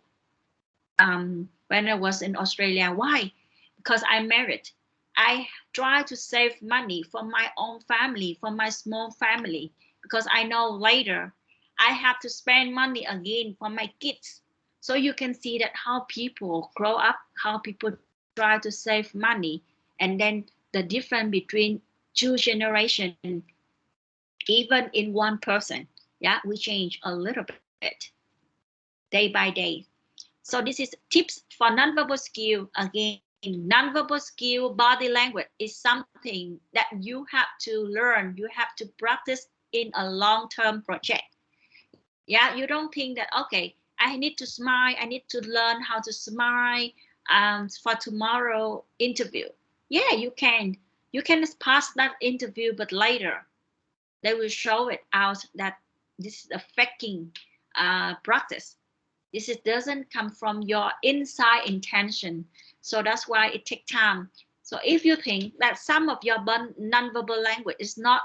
[SPEAKER 1] when I was in Australia. Why? Because I'm married. I try to save money for my own family, for my small family, because I know later I have to spend money again for my kids. So you can see that how people grow up, how people try to save money, and then the difference between two generations, even in one person, yeah, we change a little bit day by day. So this is tips for nonverbal skill. Again, nonverbal skill, body language is something that you have to learn, you have to practice in a long-term project. Yeah, you don't think that, okay, I need to smile, I need to learn how to smile for tomorrow interview. Yeah, you can pass that interview, but later they will show it out that this is a faking practice. This doesn't come from your inside intention. So that's why it takes time. So if you think that some of your nonverbal language is not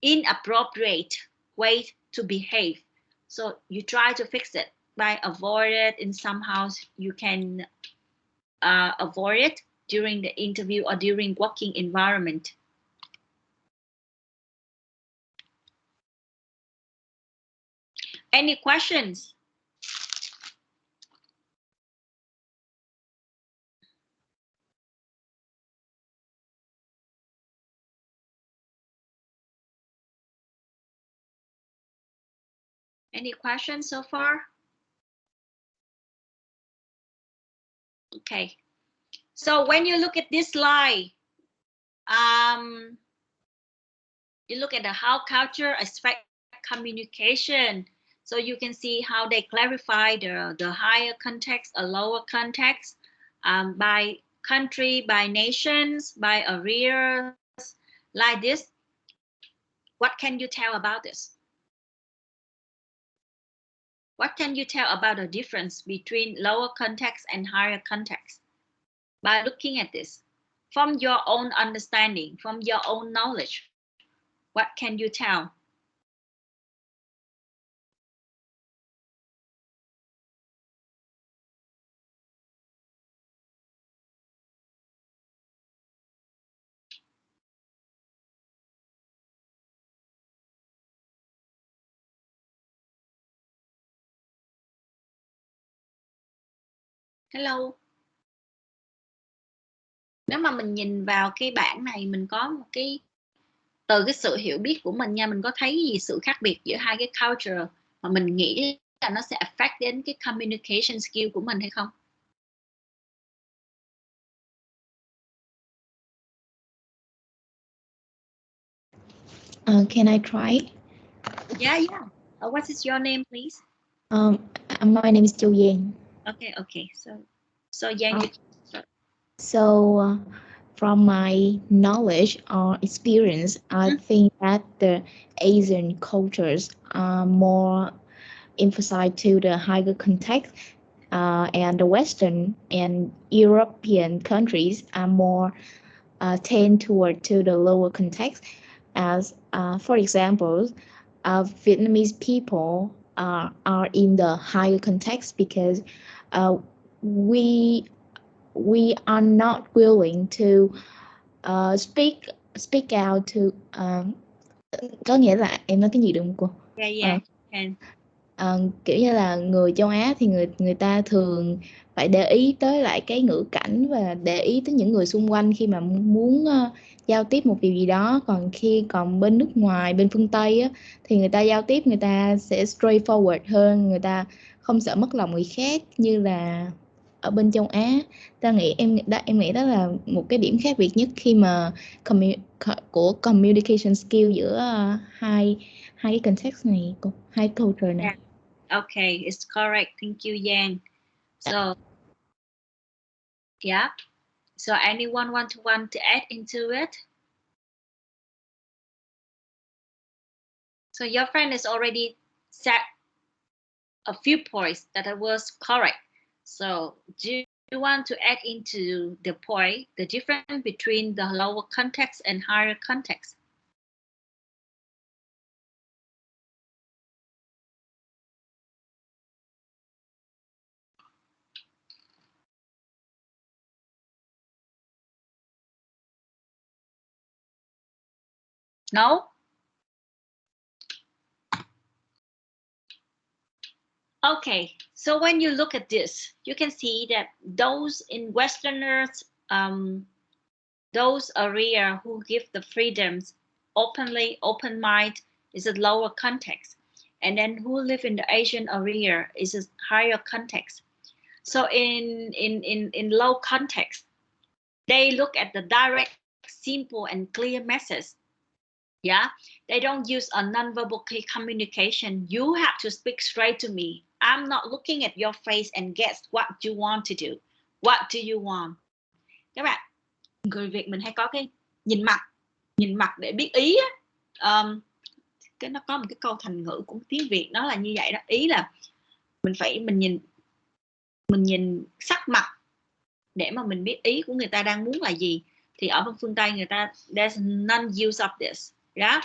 [SPEAKER 1] inappropriate way to behave, so you try to fix it by avoid it in somehow you can avoid it during the interview or during working environment. Any questions? Any questions so far? Okay. So when you look at this slide, you look at the how culture affect communication. So you can see how they clarify the higher context, a lower context, by country, by nations, by areas, like this. What can you tell about this? What can you tell about the difference between lower context and higher context? By looking at this, from your own understanding, from your own knowledge, what can you tell? Hello. Nếu mà mình nhìn vào cái bảng này, mình có một cái từ cái sự hiểu biết của mình nha, mình có thấy gì sự khác biệt giữa hai cái culture mà mình nghĩ là nó sẽ affect đến cái communication skill của mình hay không?
[SPEAKER 4] Can I try?
[SPEAKER 1] Yeah. What is your name, please?
[SPEAKER 4] My name is Châu Giang.
[SPEAKER 1] Okay. So Giang, you start.
[SPEAKER 4] So, from my knowledge or experience, I think that the Asian cultures are more emphasized to the higher context, and the Western and European countries are more tend toward to the lower context. As for example, Vietnamese people are in the higher context because we are not willing to speak out to có nghĩa là em nói tiếng gì được không cô?
[SPEAKER 1] Yeah.
[SPEAKER 4] Kiểu như là người châu Á thì người ta thường phải để ý tới lại cái ngữ cảnh và để ý tới những người xung quanh khi mà muốn giao tiếp một điều gì đó. Còn bên nước ngoài, bên phương Tây á, thì người ta giao tiếp, người ta sẽ straightforward hơn, người ta không sợ mất lòng người khác như là ở bên châu Á. Em nghĩ đó là một cái điểm khác biệt nhất khi mà của communication skill giữa hai cái context này, hai culture này.
[SPEAKER 1] Yeah. Okay, it's correct. Thank you, Yang. So, yeah. So anyone want to add into it? So your friend has already said a few points that was correct. So do you want to add into the point, the difference between the lower context and higher context? No? Okay, so when you look at this, you can see that those in Westerners, those area who give the freedoms openly, open mind, is a lower context. And then who live in the Asian area is a higher context. So in low context, they look at the direct, simple, and clear message. Yeah, they don't use a non-verbal communication. You have to speak straight to me. I'm not looking at your face and guess what you want to do. What do you want? Các bạn, người Việt mình hay có cái nhìn mặt để biết ý á. Cái nó có một cái câu thành ngữ của tiếng Việt nó là như vậy đó, ý là mình nhìn sắc mặt để mà mình biết ý của người ta đang muốn là gì. Thì ở bên phương Tây người ta there's none use of this. Yeah.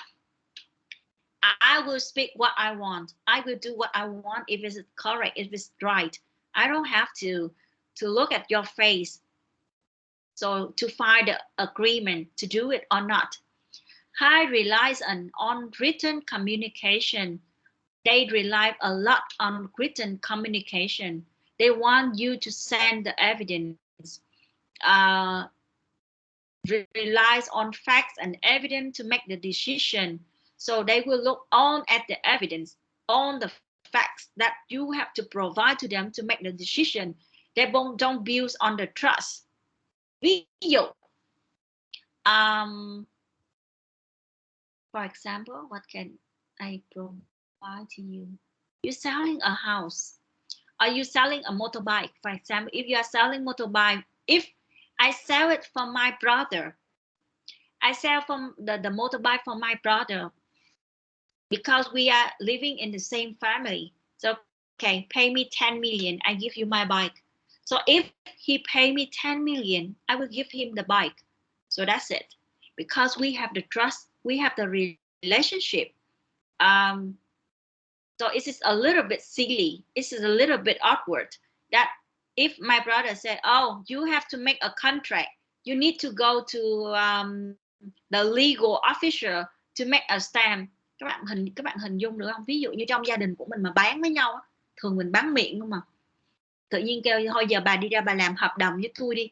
[SPEAKER 1] I will speak what I want. I will do what I want if it's correct, if it's right. I don't have to look at your face. So to find the agreement to do it or not. High relies on written communication. They rely a lot on written communication. They want you to send the evidence. Relies on facts and evidence to make the decision. So they will look on at the evidence, on the facts that you have to provide to them to make the decision. They don't build on the trust. Ví dụ, for example, what can I provide to you? You're selling a house. Are you selling a motorbike? For example, if you are selling motorbike, if I sell it for my brother, I sell from the motorbike for my brother because we are living in the same family. So, okay, pay me 10 million, I give you my bike. So if he pay me 10 million, I will give him the bike. So that's it. Because we have the trust, we have the relationship. So it is a little bit silly. It is a little bit awkward that if my brother said, oh, you have to make a contract, you need to go to the legal official to make a stamp. Các bạn hình dung được không? Ví dụ như trong gia đình của mình mà bán với nhau, thường mình bán miệng không mà. tự nhiên kêu thôi giờ bà đi ra bà làm hợp đồng với tôi đi,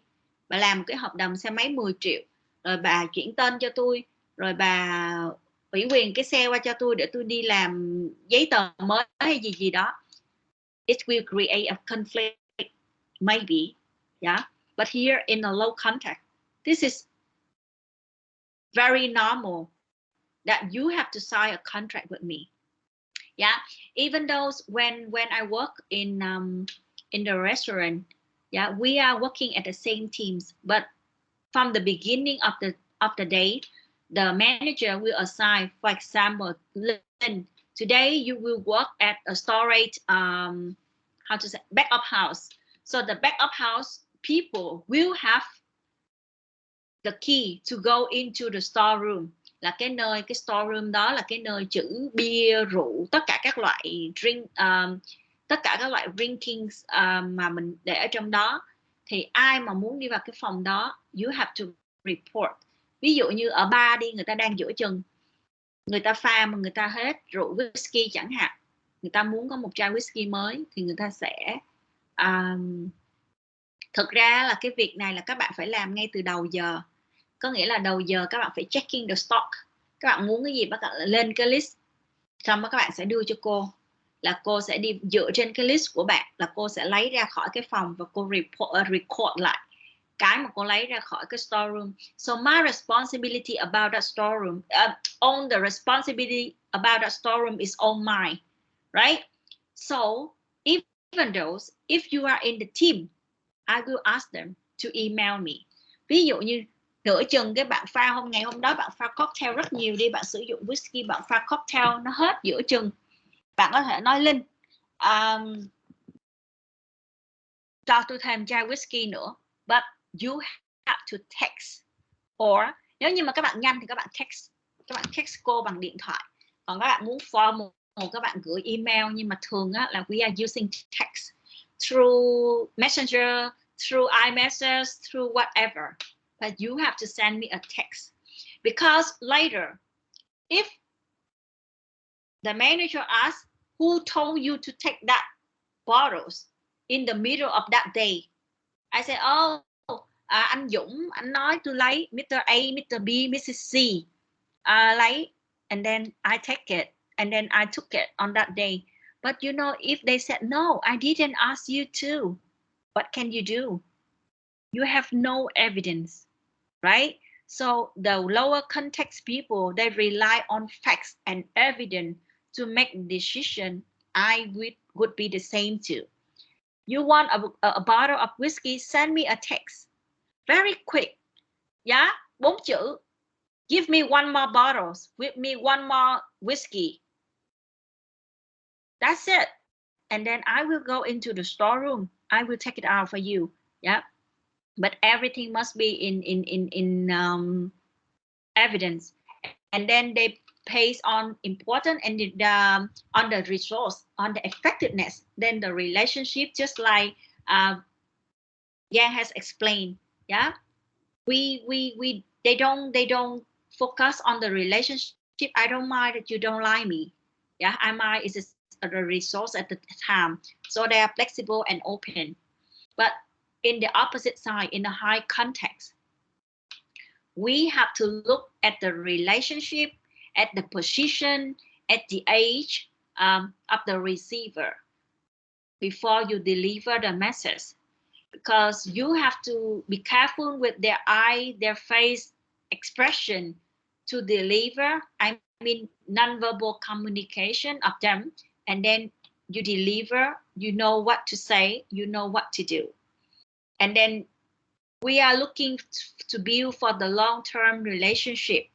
[SPEAKER 1] bà làm cái hợp đồng xe máy 10 triệu, rồi bà chuyển tên cho tôi, rồi bà ủy quyền cái xe qua cho tôi để tôi đi làm giấy tờ mới hay gì đó. It will create a conflict, maybe, yeah. But here in a low context, this is very normal that you have to sign a contract with me. Yeah, even though when I work in the restaurant, yeah, we are working at the same teams, but from the beginning of the day, the manager will assign, for example, Lynn, today you will work at a storage backup house. So the backup house people will have the key to go into the storeroom, là cái storeroom đó là cái nơi trữ bia rượu, tất cả các loại tất cả các loại drinking mà mình để ở trong đó. Thì ai mà muốn đi vào cái phòng đó, you have to report. Ví dụ như ở bar đi, người ta đang giữa chừng, người ta pha mà người ta hết rượu whisky chẳng hạn, người ta muốn có một chai whisky mới thì người ta sẽ thực ra là cái việc này là các bạn phải làm ngay từ đầu giờ. Có nghĩa là đầu giờ các bạn phải checking the stock. Các bạn muốn cái gì các bạn lên cái list, xong đó các bạn sẽ đưa cho cô, là cô sẽ đi dựa trên cái list của bạn, là cô sẽ lấy ra khỏi cái phòng và cô record lại cái mà cô lấy ra khỏi cái storeroom. So my responsibility about that storeroom, on the responsibility about that storeroom is on mine, right? So even though if you are in the team, I will ask them to email me. Ví dụ như nửa chừng cái bạn pha ngày hôm đó bạn pha cocktail rất nhiều đi, bạn sử dụng whisky, bạn pha cocktail nó hết giữa chừng, bạn có thể nói Linh cho tôi thêm chai whisky nữa, but you have to text, or nếu như mà các bạn nhanh thì các bạn text cô bằng điện thoại, còn các bạn muốn formal các bạn gửi email, nhưng mà thường á, là we are using text through messenger, through iMessage, through whatever, but you have to send me a text, because later if the manager asks who told you to take that bottles in the middle of that day, I say, oh, anh Dũng, anh nói tôi lấy, Mr. A, Mr. B, Mrs. C lấy, and then I take it, and then I took it on that day. But you know, if they said, no, I didn't ask you to, what can you do? You have no evidence, right? So the lower context people, they rely on facts and evidence to make a decision. I would be the same too. You want a bottle of whiskey, send me a text. Very quick. Yeah, 4 chữ. Give me one more bottle. With me one more whiskey. That's it. And then I will go into the storeroom. I will take it out for you. Yeah. But everything must be in evidence. And then they based on important and on the resource, on the effectiveness, then the relationship, just like Yang has explained. Yeah, they don't focus on the relationship. I don't mind that you don't like me. Yeah, I mind is the resource at the time, so they are flexible and open. But in the opposite side, in the high context, we have to look at the relationship, at the position, at the age of the receiver before you deliver the message, because you have to be careful with their eye, their face expression to deliver, I mean nonverbal communication of them, and then you deliver, you know what to say, you know what to do. And then we are looking to build for the long-term relationship.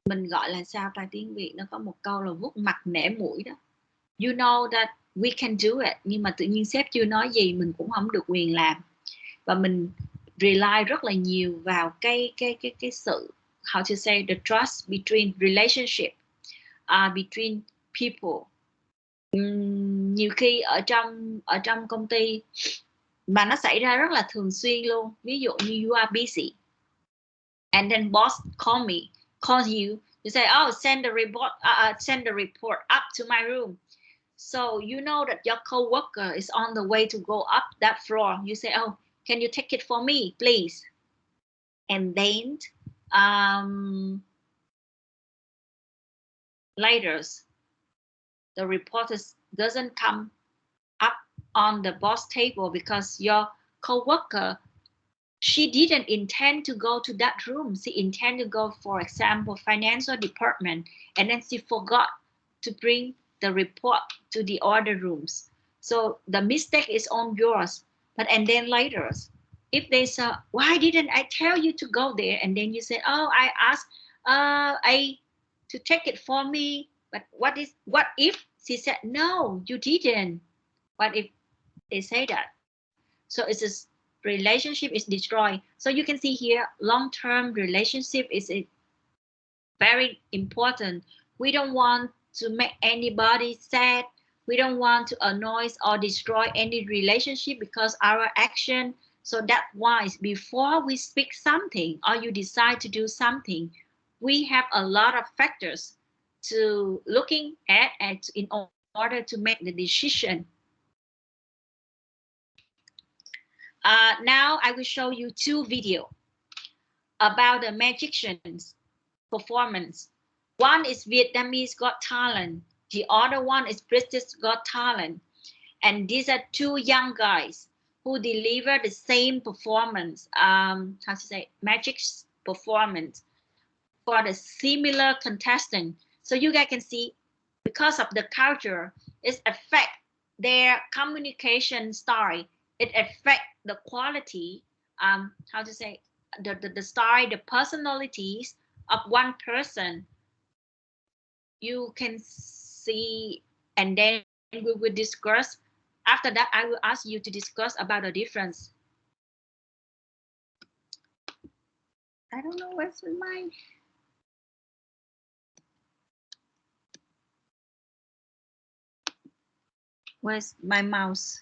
[SPEAKER 1] Mình gọi là sao ta, tiếng Việt nó có một câu là vuốt mặt nể mũi đó. You know that we can do it, nhưng mà tự nhiên sếp chưa nói gì mình cũng không được quyền làm, và mình rely rất là nhiều vào cái sự, how to say, the trust between relationship, between people. Nhiều khi ở trong công ty mà nó xảy ra rất là thường xuyên luôn. Ví dụ như you are busy and then boss calls you You say, oh, send the report up to my room. So you know that your coworker is on the way to go up that floor. You say, oh, can you take it for me, please? And then later, the report doesn't come up on the boss table because your coworker, she didn't intend to go to that room. She intended to go, for example, financial department, and then she forgot to bring the report to the other rooms. So the mistake is on yours. And then later, if they say, why didn't I tell you to go there? And then you say, oh, I asked A to take it for me. But what if she said, no, you didn't? What if they say that? So it's a relationship is destroyed. So you can see here, long-term relationship is very important. We don't want to make anybody sad. We don't want to annoy or destroy any relationship because our action. So that's why before we speak something or you decide to do something, we have a lot of factors to looking at in order to make the decision. Now I will show you two videos about the magicians performance. One is Vietnamese Got Talent. The other one is British Got Talent. And these are two young guys who deliver the same performance, magic performance for the similar contestant. So you guys can see, because of the culture, it affects their communication style. It affects the quality, the style, the personalities of one person. You can see, and then we will discuss. After that, I will ask you to discuss about the difference. I don't know where's my... Where's my mouse?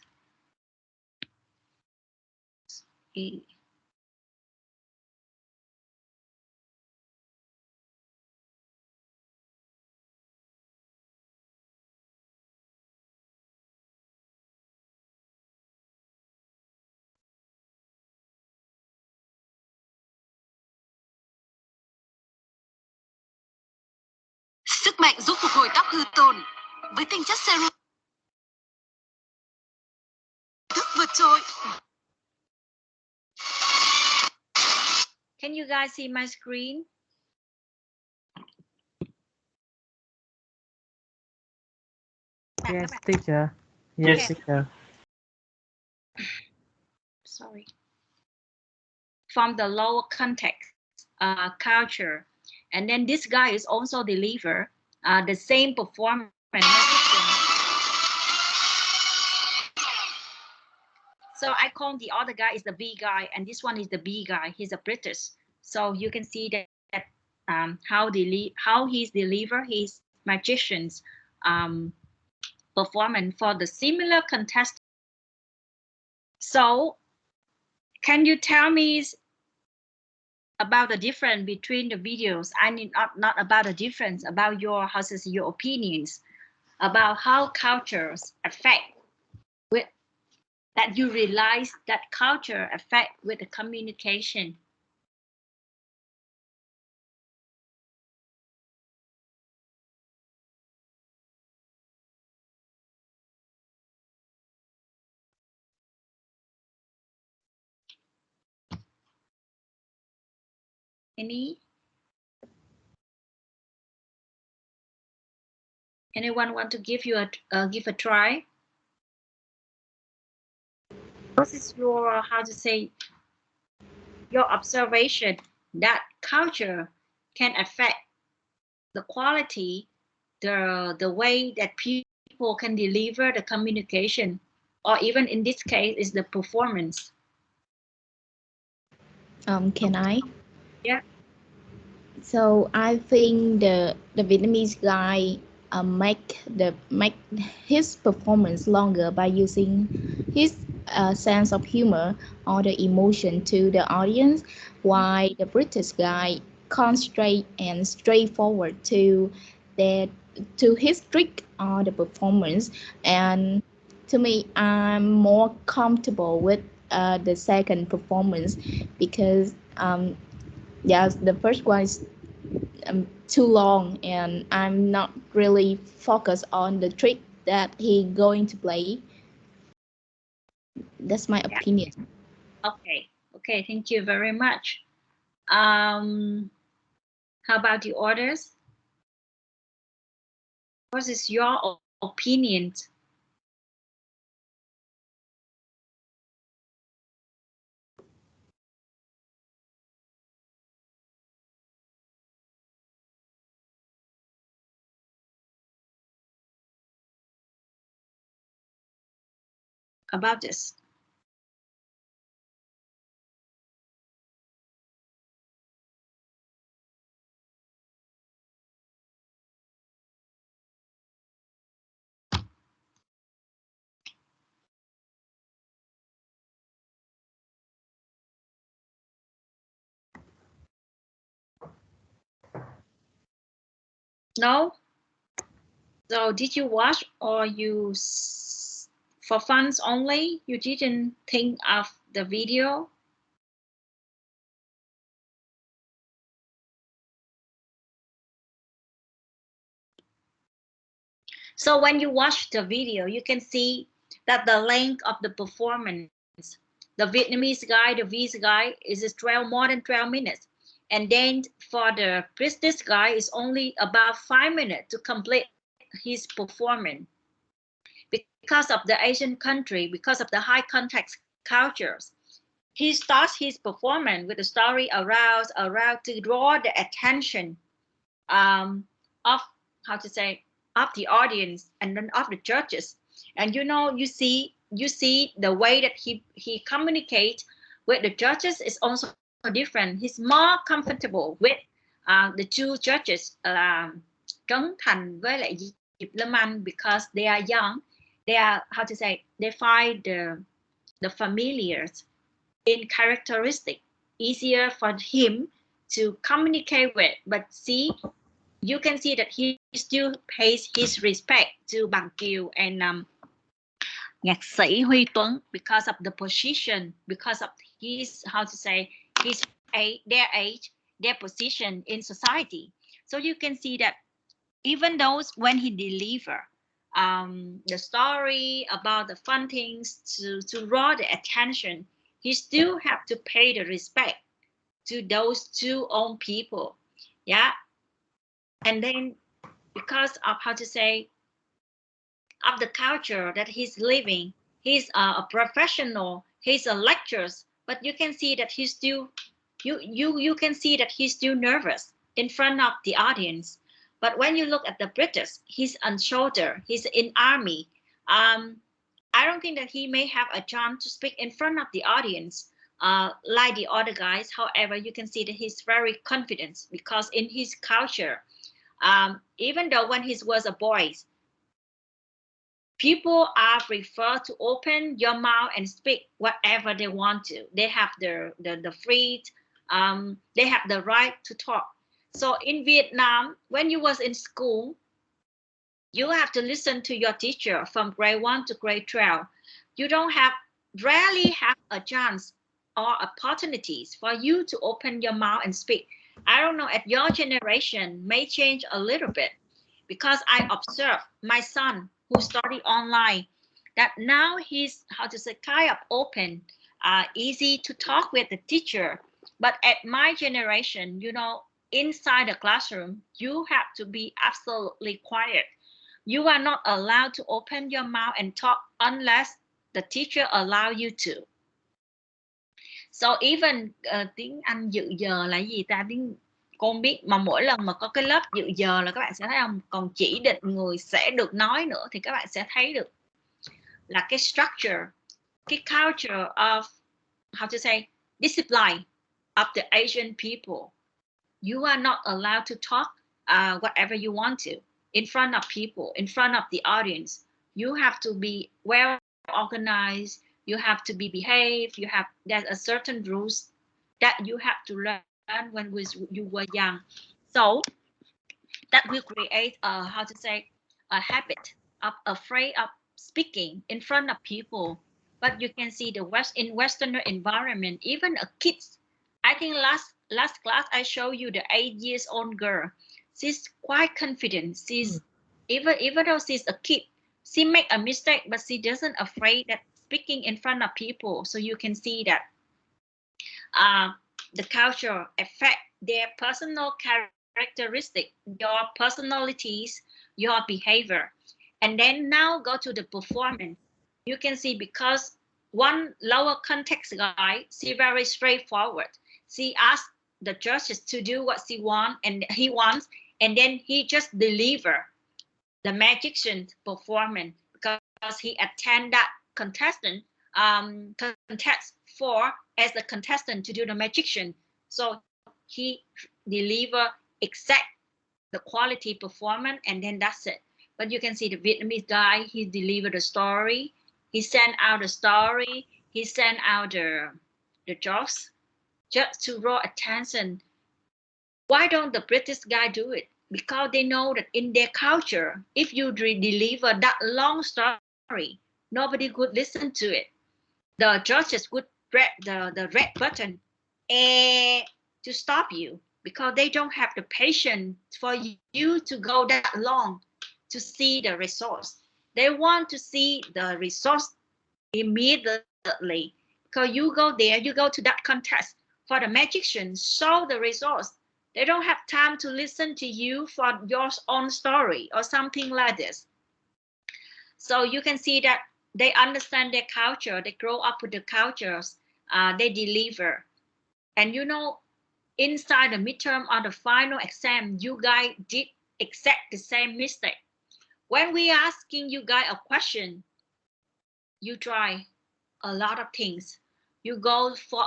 [SPEAKER 9] Sức mạnh giúp phục hồi tóc hư tổn với tinh chất serum thức vượt trội.
[SPEAKER 1] Can you guys see my screen?
[SPEAKER 3] Yes, teacher. Yes,
[SPEAKER 1] Okay.
[SPEAKER 3] teacher.
[SPEAKER 1] Sorry. From the lower context, culture, and then this guy is also deliver the same performance. So I call the other guy is the B guy, and this one is the B guy. He's a British. So you can see that how he's deliver his magicians performance for the similar contestant. So can you tell me about the difference between the videos? I mean, not about the difference, about your your opinions about how cultures affect with that you realize that culture affect with the communication. Anyone want to give you give a try? What is your your observation that culture can affect the quality, the way that people can deliver the communication, or even in this case is the performance?
[SPEAKER 4] Can I?
[SPEAKER 1] Yeah.
[SPEAKER 4] So I think the Vietnamese guy make his performance longer by using his sense of humor or the emotion to the audience, while the British guy concentrate and straightforward to his trick or the performance. And to me, I'm more comfortable with the second performance because yeah, the first one is too long and I'm not really focused on the trick that he going to play. That's my opinion.
[SPEAKER 1] Okay, thank you very much. How about the others? What is your opinion? About this? No? So did you watch or you for funs only? You didn't think of the video? So when you watch the video, you can see that the length of the performance, the Vietnamese guy, the V's guy, is more than 12 minutes. And then for the business guy, it's only about 5 minutes to complete his performance. Because of the Asian country, because of the high context cultures, he starts his performance with a story around to draw the attention of of the audience and then of the judges. And you see the way that he communicates with the judges is also different. He's more comfortable with the two judges, Trấn Thành với lại Diệp Lâm Anh, because they are young. They are they find the familiars in characteristic easier for him to communicate with. But see, you can see that he still pays his respect to Bằng Kiều and nhạc sĩ Huy Tuấn because of the position, because of his their age, their position in society. So you can see that even those when he deliver the story about the fun things to draw the attention, he still have to pay the respect to those two own people. Yeah. And then because of of the culture that he's living, he's a professional, he's a lecturer, but you can see that he's still you can see that he's still nervous in front of the audience. But when you look at the British, he's on shoulder, he's in army. I don't think that he may have a chance to speak in front of the audience like the other guys. However, you can see that he's very confident because in his culture, even though when he was a boy, people are prefer to open your mouth and speak whatever they want to. They have the free, they have the right to talk. So in Vietnam, when you was in school, you have to listen to your teacher from grade 1 to grade 12. You rarely have a chance or opportunities for you to open your mouth and speak. I don't know, at your generation may change a little bit, because I observe my son who studied online, that now he's kind of open, easy to talk with the teacher. But at my generation, inside the classroom, you have to be absolutely quiet. You are not allowed to open your mouth and talk unless the teacher allow you to. So even tiếng Anh dự giờ là gì ta? Cô không biết, mà mỗi lần mà có cái lớp dự giờ là các bạn sẽ thấy không, còn chỉ định người sẽ được nói nữa, thì các bạn sẽ thấy được là cái structure, cái culture of discipline of the Asian people. You are not allowed to talk whatever you want to in front of people, in front of the audience. You have to be well organized. You have to be behaved. There's a certain rules that you have to learn learned when you were young. So that will create a, how to say, a habit of afraid of speaking in front of people. But you can see in Western environment, even a kids. I think last class I showed you the 8-year-old girl. She's quite confident. She's even though she's a kid, she make a mistake, but she doesn't afraid that speaking in front of people. So you can see that the culture affect their personal characteristic, your personalities, your behavior. And then now go to the performance. You can see because one lower context guy, she very straightforward. She asks the judges to do what he wants, and then he just deliver the magician performance because he attend that contest for as the contestant to do the magician. So he deliver exact the quality performance, and then that's it. But you can see the Vietnamese guy, he delivered the story, he sent out the story, he sent out the jokes just to draw attention. Why don't the British guy do it? Because they know that in their culture, if you deliver that long story, nobody would listen to it. The judges would press the red button to stop you, because they don't have the patience for you to go that long to see the results. They want to see the results immediately. Because you go there, you go to that contest for the magician, show the results. They don't have time to listen to you for your own story or something like this. So you can see that they understand their culture, they grow up with the cultures, they deliver. And you know, inside the midterm or the final exam, you guys did exact the same mistake. When we asking you guys a question, you try a lot of things. You go for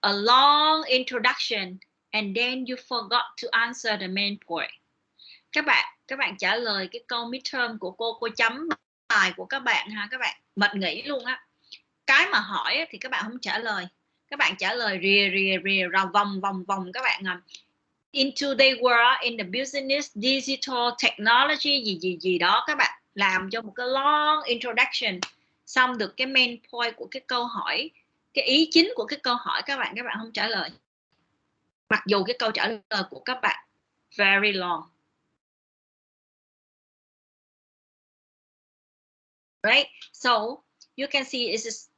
[SPEAKER 1] a long introduction and then you forgot to answer the main point. Các bạn trả lời cái câu midterm của cô chấm bài của các bạn ha, các bạn mệt nghỉ luôn á. Cái mà hỏi thì các bạn không trả lời. Các bạn trả lời rìa vòng các bạn in today's world, in the business, digital technology gì đó, các bạn làm cho một cái long introduction, xong được cái main point của cái câu hỏi, cái ý chính của cái câu hỏi các bạn không trả lời, mặc dù cái câu trả lời của các bạn very long. Right? So you can see is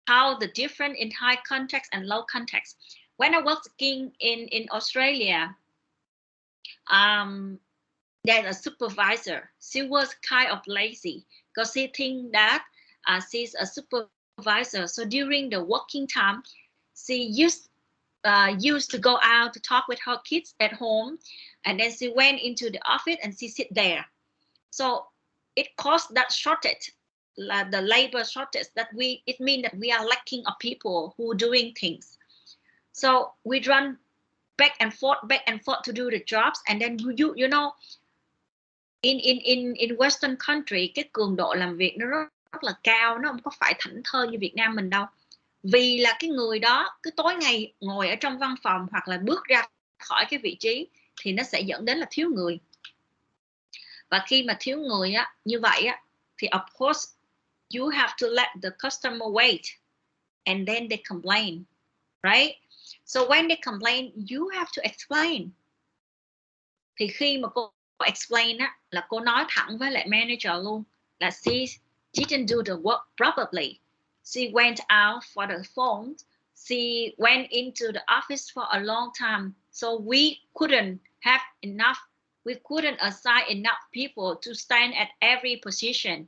[SPEAKER 1] how the different in high context and low context. When I was working in Australia, there's a supervisor. She was kind of lazy because she think that she's a supervisor. So during the working time, she used to go out to talk with her kids at home, and then she went into the office and she sit there. So it caused that shortage, the labor shortage, that it means that we are lacking of people who are doing things. So we run back and forth to do the jobs, and then you know, in Western country, cái cường độ làm việc nó rất là cao, nó không có phải thảnh thơi như Việt Nam mình đâu. Vì là cái người đó cứ tối ngày ngồi ở trong văn phòng hoặc là bước ra khỏi cái vị trí thì nó sẽ dẫn đến là thiếu người. Và khi mà thiếu người á, như vậy á, thì of course you have to let the customer wait, and then they complain, right? So when they complain, you have to explain. Thì khi mà cô explain á, là cô nói thẳng với lại manager luôn là she didn't do the work properly. She went out for the phone. She went into the office for a long time. So we couldn't have enough. We couldn't assign enough people to stand at every position.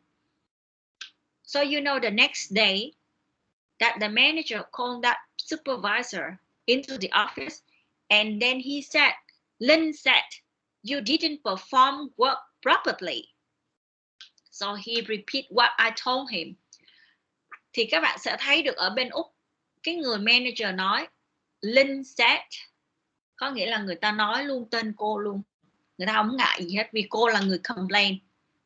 [SPEAKER 1] So you know, the next day that the manager called that supervisor into the office, and then he said, Lynn said, you didn't perform work properly. So he repeat what I told him. Thì các bạn sẽ thấy được ở bên Úc, cái người manager nói Lynn said, có nghĩa là người ta nói luôn tên cô luôn, người ta không ngại gì hết vì cô là người complain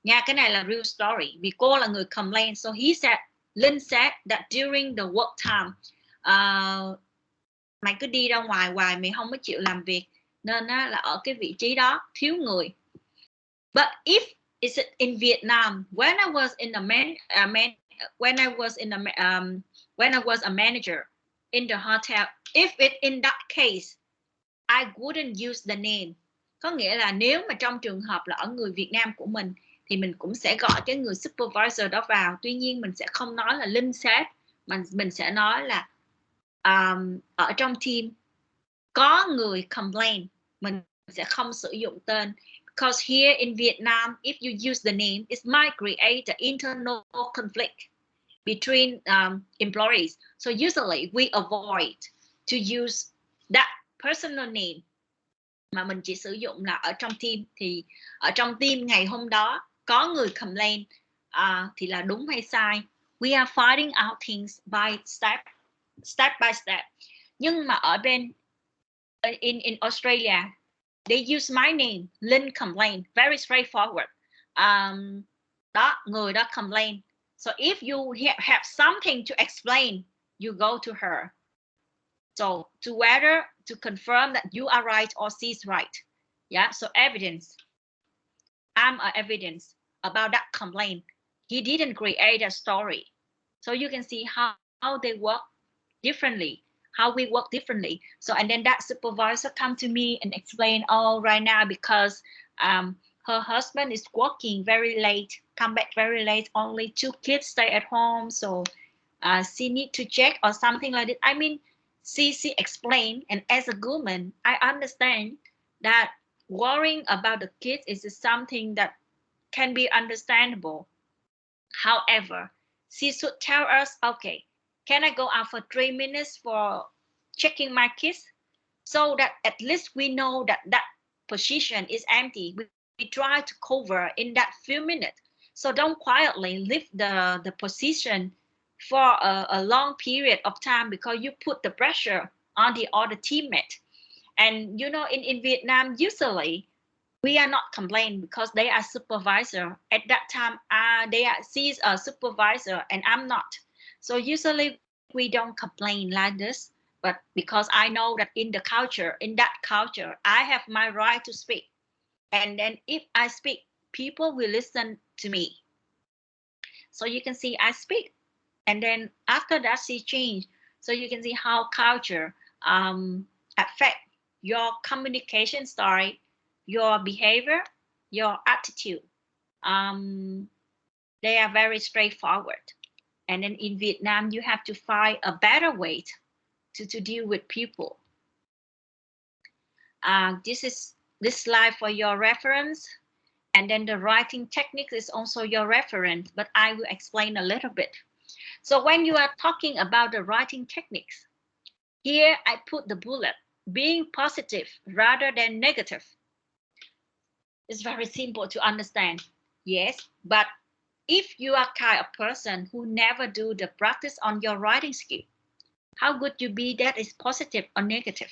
[SPEAKER 1] nha. Cái này là real story, vì cô là người complain. So he said, Lynn said that during the work time, mày cứ đi ra ngoài hoài, mày không có chịu làm việc, nên á, là ở cái vị trí đó thiếu người. But if it's in Vietnam, when I was a manager in the hotel, if it in that case, I wouldn't use the name. Có nghĩa là nếu mà trong trường hợp là ở người Việt Nam của mình thì mình cũng sẽ gọi cái người supervisor đó vào. Tuy nhiên mình sẽ không nói là Linh sếp, mà mình sẽ nói là ở trong team có người complain, mình sẽ không sử dụng tên. Because here in Vietnam, if you use the name, it might create an internal conflict between employees. So usually we avoid to use that personal name, mà mình chỉ sử dụng là ở trong team. Thì ở trong team ngày hôm đó có người complain thì là đúng hay sai. We are finding out things by step by step. Nhưng mà ở bên in Australia, they use my name, Linh complain, very straightforward. Đó, người đó complain. So if you have something to explain, you go to her. So to whether to confirm that you are right or she's right. Yeah, so evidence. I'm a evidence about that complaint. He didn't create a story. So you can see how they work differently, how we work differently. So and then that supervisor come to me and explain, oh, right now because her husband is working very late, come back very late, only 2 kids stay at home, so she need to check or something like that. I mean, she explained, and as a woman, I understand that worrying about the kids is something that can be understandable. However, she should tell us, okay, can I go out for 3 minutes for checking my kids? So that at least we know that that position is empty. We try to cover in that few minutes. So don't quietly leave the position for a long period of time because you put the pressure on the other teammate. And you know, in Vietnam, usually we are not complaining because they are supervisor. At that time, she's a supervisor and I'm not. So usually we don't complain like this. But because I know that in that culture, I have my right to speak. And then if I speak, people will listen to me. So you can see I speak. And then after that, she changed. So you can see how culture affect your communication style, your behavior, your attitude. They are very straightforward. And then in Vietnam, you have to find a better way to deal with people. This slide for your reference. And then the writing technique is also your reference, but I will explain a little bit. So when you are talking about the writing techniques, here I put the bullet, being positive rather than negative. It's very simple to understand. Yes, but if you are kind of person who never do the practice on your writing skill, how would you be that is positive or negative?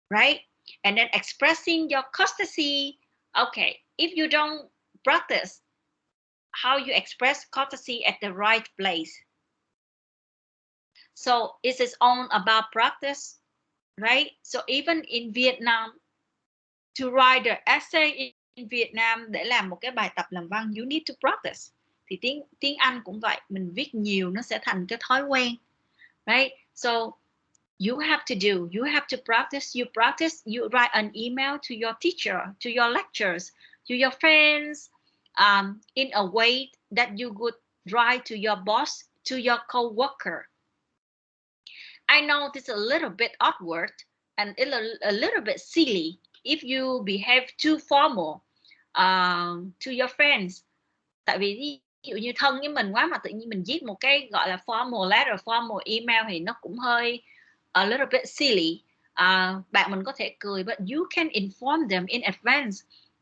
[SPEAKER 1] Right? And then expressing your courtesy. Okay, if you don't practice how you express courtesy at the right place. So it is all about practice, right? So even in Vietnam, to write the essay in Vietnam, để làm một cái bài tập làm văn, you need to practice. Thì tiếng Anh cũng vậy, mình viết nhiều nó sẽ thành cái thói quen, right? So you have to do, you have to practice, you write an email to your teacher, to your lecturers, to your friends, in a way that you would write to your boss, to your co-worker. I know this is a little bit awkward and a little bit silly if you behave too formal to your friends. Tại vì ví dụ như thân với mình quá mà tự nhiên mình viết một cái gọi là formal letter, formal email thì nó cũng hơi a little bit silly. Bạn mình có thể cười, but you can inform them in advance.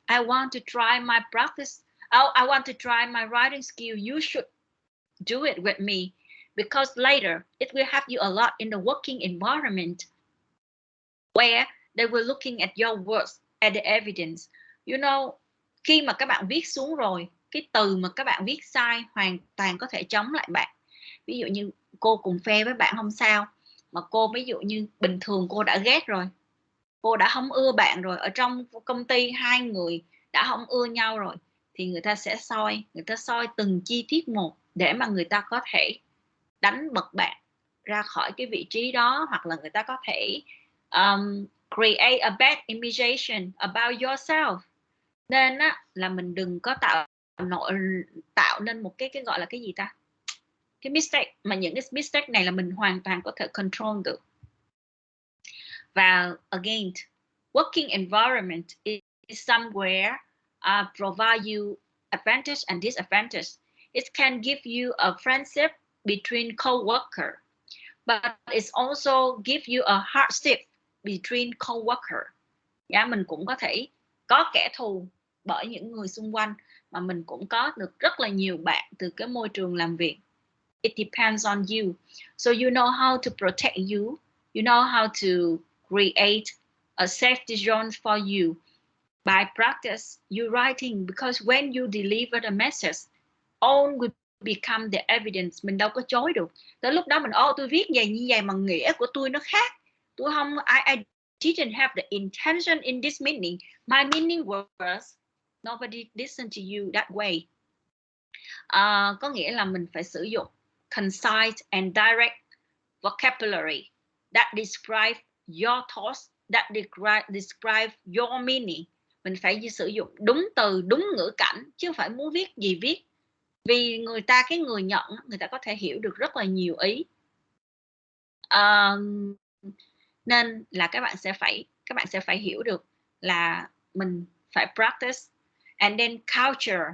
[SPEAKER 1] I want to try my practice. I want to try my writing skill. You should do it with me because later it will help you a lot in the working environment where they were looking at your words, at the evidence. You know, khi mà các bạn viết xuống rồi, cái từ mà các bạn viết sai hoàn toàn có thể chống lại bạn. Ví dụ như cô cùng phe với bạn không sao, mà cô ví dụ như bình thường cô đã ghét rồi, cô đã không ưa bạn rồi, ở trong công ty hai người đã không ưa nhau rồi, thì người ta sẽ người ta soi từng chi tiết một để mà người ta có thể đánh bật bạn ra khỏi cái vị trí đó, hoặc là người ta có thể create a bad image about yourself. Nên á, là mình đừng có tạo nên một cái gọi là cái gì ta, cái mistake, mà những cái mistake này là mình hoàn toàn có thể control được. Và again, working environment is somewhere provide you advantage and disadvantage. It can give you a friendship between co-worker, but it also give you a hardship between co-worker. Yeah, mình cũng có thể có kẻ thù bởi những người xung quanh, mà mình cũng có được rất là nhiều bạn từ cái môi trường làm việc. It depends on you. So you know how to protect you. You know how to create a safety zone for you by practice you writing, because when you deliver the message, all will become the evidence. Mình đâu có chối được. Tới lúc đó mình tôi viết vậy như vậy mà nghĩa của tôi nó khác. Tôi không, I didn't have the intention in this meaning. My meaning was nobody listen to you that way. Có nghĩa là mình phải sử dụng concise and direct vocabulary that describe your thoughts, that describe your meaning. Mình phải sử dụng đúng từ, đúng ngữ cảnh, chứ không phải muốn viết gì viết. Vì cái người nhận, người ta có thể hiểu được rất là nhiều ý. Nên là các bạn sẽ phải hiểu được là mình phải practice. And then culture.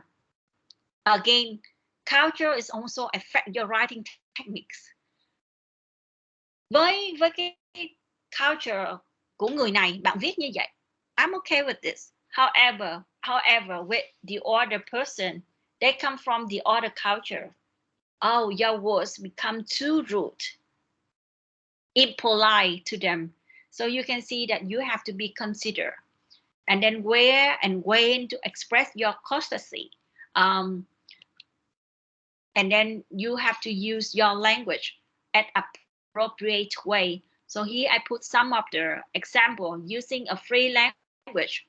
[SPEAKER 1] Again, culture is also affect your writing techniques. Với cái culture của người này, bạn viết như vậy, I'm okay with this. However, with the other person, they come from the other culture. Oh, your words become too rude, impolite to them. So you can see that you have to be considered. And then where and when to express your courtesy. And then you have to use your language at appropriate way. So here I put some of the example using a free language.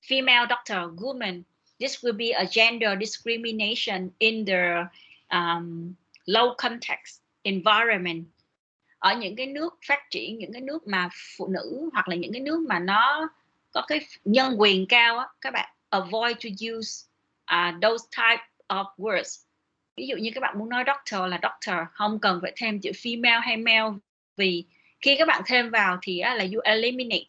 [SPEAKER 1] Female doctor, woman. This will be a gender discrimination in the low context environment. Ở những cái nước phát triển, những cái nước mà phụ nữ, hoặc là những cái nước mà nó có cái nhân quyền cao á, các bạn avoid to use those type of words. Ví dụ như các bạn muốn nói doctor là doctor, không cần phải thêm chữ female hay male, vì khi các bạn thêm vào thì là you eliminate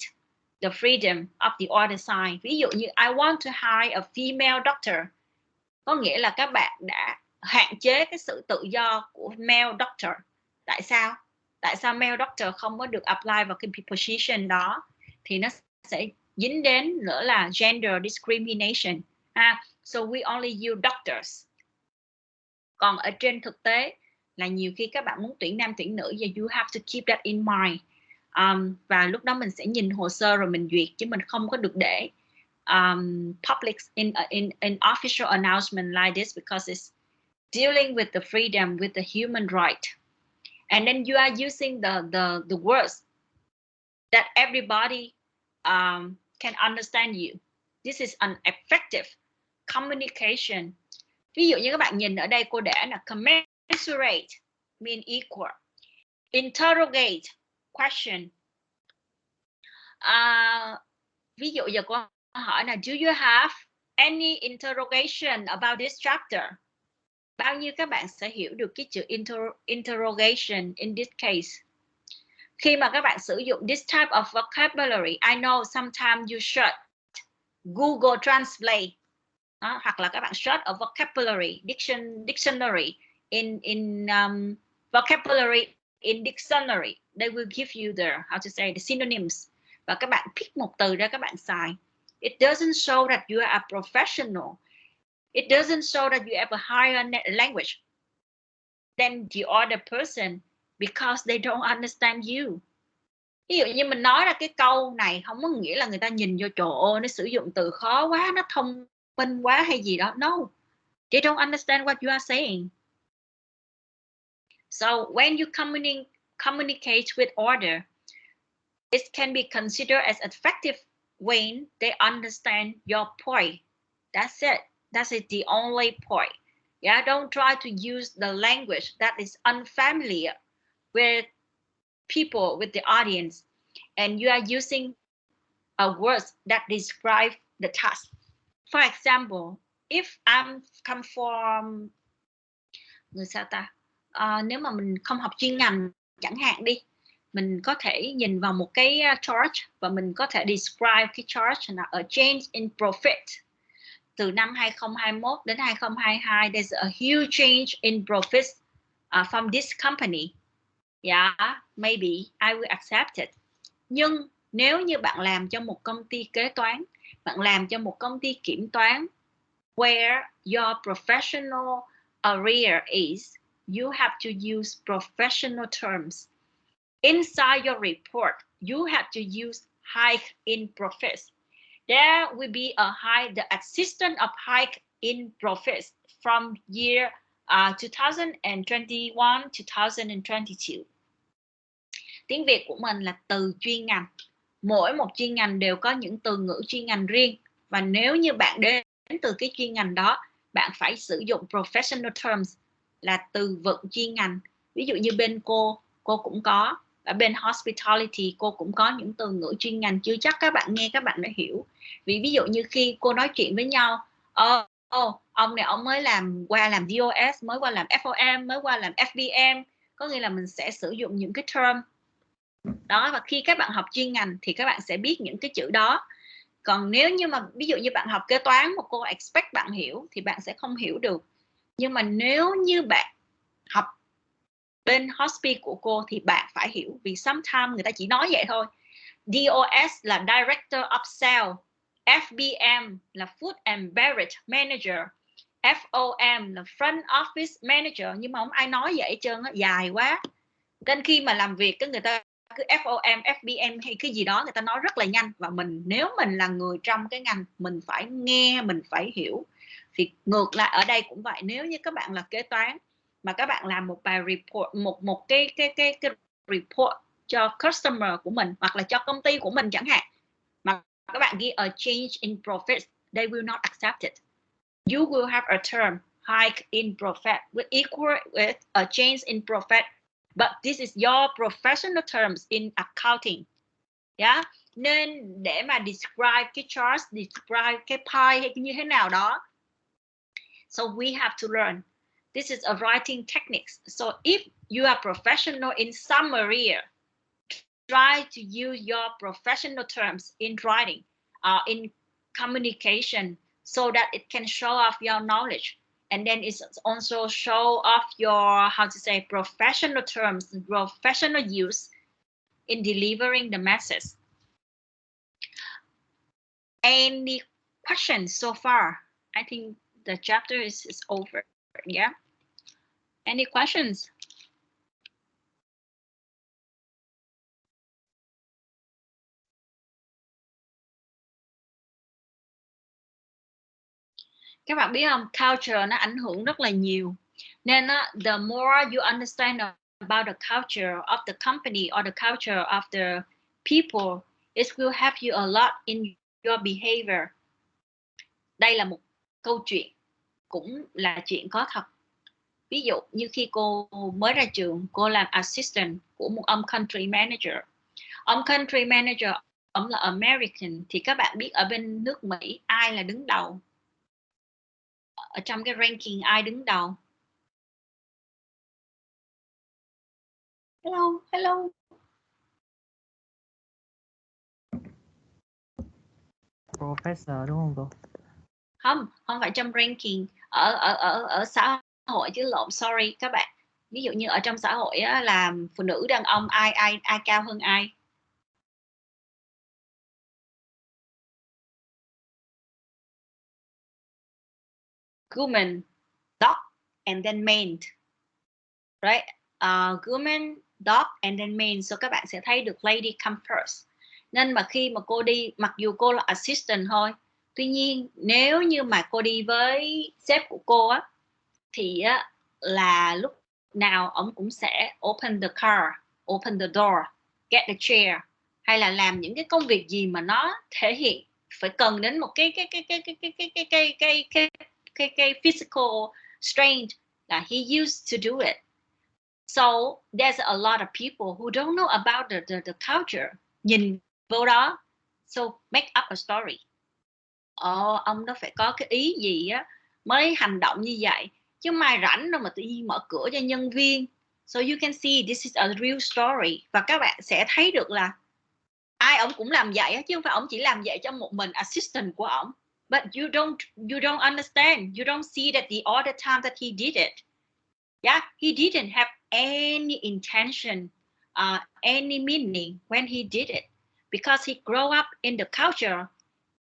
[SPEAKER 1] the freedom of the other side. Ví dụ như I want to hire a female doctor, có nghĩa là các bạn đã hạn chế cái sự tự do của male doctor. Tại sao? Tại sao male doctor không có được apply vào cái position đó? Thì nó sẽ dính đến nữa là gender discrimination. So we only use doctors. Còn ở trên thực tế là nhiều khi các bạn muốn tuyển nam tuyển nữ, và you have to keep that in mind. Và lúc đó mình sẽ nhìn hồ sơ rồi mình duyệt, chứ mình không có được để public in official announcement like this, because it's dealing with the freedom, with the human right. And then you are using the words that everybody can understand you. This is an effective communication. Ví dụ như các bạn nhìn ở đây cô để là commensurate, mean equal. Interrogate, question. Ví dụ giờ cô hỏi là do you have any interrogation about this chapter? Bao nhiêu các bạn sẽ hiểu được cái chữ interrogation in this case? Khi mà các bạn sử dụng this type of vocabulary, I know sometimes you search Google Translate, hoặc là các bạn search a vocabulary dictionary in vocabulary in dictionary, they will give you the how to say the synonyms, và các bạn pick một từ ra các bạn xài. It doesn't show that you are a professional. It doesn't show that you have a higher language than the other person, because they don't understand you. Ví dụ như mình nói ra cái câu này không có nghĩa là người ta nhìn vô trời ơi nó sử dụng từ khó quá, nó thông minh quá hay gì đó. No, they don't understand what you are saying. So when you communicate with order. It can be considered as effective when they understand your point. That's it. That is the only point. Yeah, don't try to use the language that is unfamiliar with people, with the audience, and you are using a words that describe the task. For example, if I'm come from người sao ta, nếu mà mình không học chuyên ngành chẳng hạn đi, mình có thể nhìn vào một cái chart và mình có thể describe cái chart là a change in profit. Từ năm 2021 đến 2022, there's a huge change in profits from this company. Yeah, maybe I will accept it. Nhưng nếu như bạn làm cho một công ty kế toán, bạn làm cho một công ty kiểm toán, where your professional area is, you have to use professional terms. Inside your report, you have to use hike in profits. There will be a hike, the existence of hike in profits from year 2021 to 2022. Tiếng Việt của mình là từ chuyên ngành. Mỗi một chuyên ngành đều có những từ ngữ chuyên ngành riêng. Và nếu như bạn đến từ cái chuyên ngành đó, bạn phải sử dụng professional terms là từ vựng chuyên ngành. Ví dụ như bên cô cũng có. Ở bên hospitality cô cũng có những từ ngữ chuyên ngành, chưa chắc các bạn nghe các bạn đã hiểu. Ví dụ như khi cô nói chuyện với nhau, ông này ông mới qua làm DOS, mới qua làm FOM, mới qua làm FBM, có nghĩa là mình sẽ sử dụng những cái term đó. Và khi các bạn học chuyên ngành thì các bạn sẽ biết những cái chữ đó. Còn nếu như mà ví dụ như bạn học kế toán mà cô expect bạn hiểu thì bạn sẽ không hiểu được. Nhưng mà nếu như bạn học bên hospi của cô thì bạn phải hiểu, vì sometimes người ta chỉ nói vậy thôi. DOS là Director of Sale, FBM là Food and Beverage Manager, FOM là Front Office Manager, nhưng mà không ai nói vậy hết trơn á, dài quá. Nên khi mà làm việc cái người ta cứ FOM, FBM hay cái gì đó người ta nói rất là nhanh, và nếu mình là người trong cái ngành mình phải nghe, mình phải hiểu. Thì ngược lại ở đây cũng vậy, nếu như các bạn là kế toán mà các bạn làm một bài report, một cái report cho customer của mình hoặc là cho công ty của mình chẳng hạn, mà các bạn ghi a change in profit, they will not accept it. You will have a term hike in profit with equal with a change in profit, but this is your professional terms in accounting. Yeah, nên để mà describe cái chart, describe cái pie hay như thế nào đó, so we have to learn. This is a writing techniques. So if you are professional in some area, try to use your professional terms in writing, in communication, so that it can show off your knowledge. And then it's also show off your, professional terms, professional use in delivering the message. Any questions so far? I think the chapter is over. Yeah. Any questions? Các bạn biết không, culture nó ảnh hưởng rất là nhiều. Nên the more you understand about the culture of the company or the culture of the people, it will help you a lot in your behavior. Đây là một câu chuyện, cũng là chuyện có thật. Ví dụ như khi cô mới ra trường, cô làm assistant của một ông country manager. Ông country manager, ông là American, thì các bạn biết ở bên nước Mỹ ai là đứng đầu? Ở trong cái ranking ai đứng đầu? Hello.
[SPEAKER 3] Professor đúng không cô?
[SPEAKER 1] Không phải trong ranking, ở xã hội chứ lộn, sorry các bạn. Ví dụ như ở trong xã hội á, là phụ nữ đàn ông ai cao hơn ai? Woman, dog, and then man, right? Woman, dog, and then man. So các bạn sẽ thấy được lady come first. Nên mà khi mà cô đi, mặc dù cô là assistant thôi, tuy nhiên nếu như mà cô đi với sếp của cô á, thì á, là lúc nào ông cũng sẽ open the car, open the door, get the chair, hay là làm những cái công việc gì mà nó thể hiện phải cần đến một cái physical strength là he used to do it. So there's a lot of people who don't know about the culture. Nhìn vô đó, so make up a story. Ông đó phải có cái ý gì á mới hành động như vậy, chứ mai rảnh đâu mà tự nhiên mở cửa cho nhân viên. So you can see this is a real story. Và các bạn sẽ thấy được là ai ổng cũng làm vậy, chứ không phải ổng chỉ làm vậy cho một mình assistant của ổng. But you don't understand. You don't see that all the time that he did it. Yeah, he didn't have any intention, any meaning when he did it, because he grew up in the culture.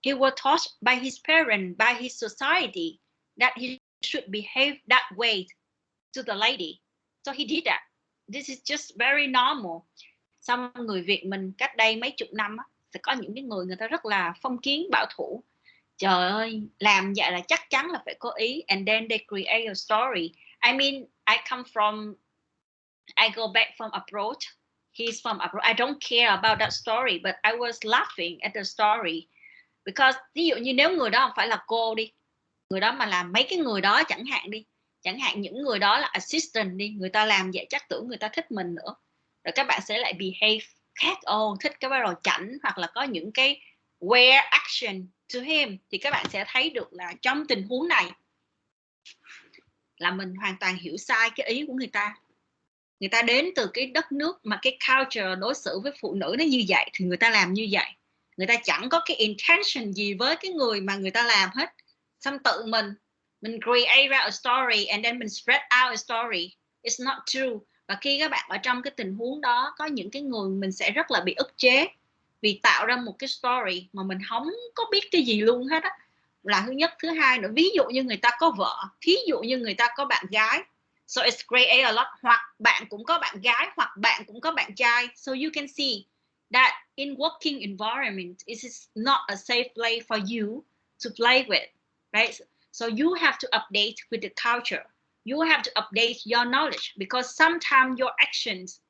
[SPEAKER 1] He was taught by his parents, by his society, that he should behave that way to the lady. So he did that. This is just very normal. Xong người Việt mình cách đây mấy chục năm á, sẽ có những cái người ta rất là phong kiến bảo thủ. Trời ơi, làm vậy là chắc chắn là phải có ý. And then they create a story. I mean, I go back from abroad. He's from abroad. I don't care about that story, but I was laughing at the story. Because ví dụ như nếu người đó không phải là cô đi, người đó mà làm mấy cái người đó chẳng hạn những người đó là assistant đi, người ta làm vậy chắc tưởng người ta thích mình nữa. Rồi các bạn sẽ lại behave khác, thích cái bắt đầu chảnh, hoặc là có những cái wear action to him, thì các bạn sẽ thấy được là trong tình huống này là mình hoàn toàn hiểu sai cái ý của người ta. Người ta đến từ cái đất nước mà cái culture đối xử với phụ nữ nó như vậy thì người ta làm như vậy. Người ta chẳng có cái intention gì với cái người mà người ta làm hết. Xong tự mình create ra a story and then mình spread out a story. It's not true. Và khi các bạn ở trong cái tình huống đó, có những cái người mình sẽ rất là bị ức chế vì tạo ra một cái story mà mình không có biết cái gì luôn hết á. Là thứ nhất. Thứ hai nữa, ví dụ như người ta có vợ, thí dụ như người ta có bạn gái, so it's create a lot. Hoặc bạn cũng có bạn gái, hoặc bạn cũng có bạn trai. So you can see that in working environment, it is not a safe place for you to play with, right? So you have to update with the culture. You have to update your knowledge, because sometimes your actions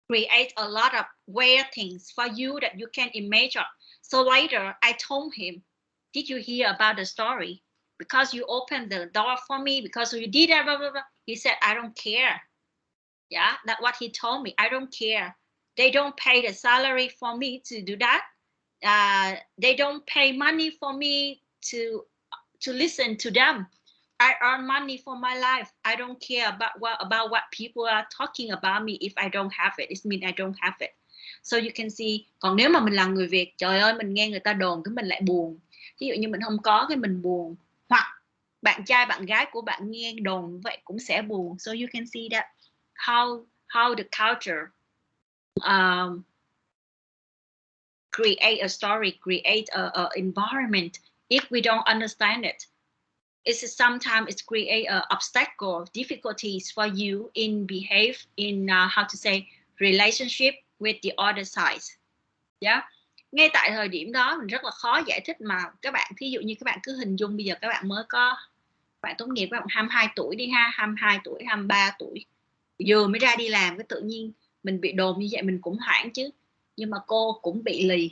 [SPEAKER 1] create a lot of weird things for you that you can imagine. So later I told him, did you hear about the story? Because you opened the door for me, because you did that, blah, blah, blah. He said, I don't care. Yeah, that's what he told me. I don't care. They don't pay the salary for me to do that. They don't pay money for me to listen to them. I earn money for my life. I don't care about what people are talking about me. If I don't have it, it means I don't have it. So you can see. Còn nếu mà mình là người Việt, trời ơi, mình nghe người ta đồn cái mình lại buồn. Ví dụ như mình không có cái mình buồn. Hoặc bạn trai bạn gái của bạn nghe đồn vậy cũng sẽ buồn. So you can see that how the culture create a story, create a environment. If we don't understand it, sometimes it create obstacle, difficulties for you in behave, in how to say, relationship with the other side. Yeah. Ngay tại thời điểm đó mình rất là khó giải thích, mà các bạn thí dụ như các bạn cứ hình dung bây giờ các bạn mới có, bạn tốt nghiệp các bạn 22 tuổi đi ha, 22 tuổi, 23 tuổi, vừa mới ra đi làm, cái tự nhiên mình bị đồn như vậy mình cũng hoảng chứ. Nhưng mà cô cũng bị lì.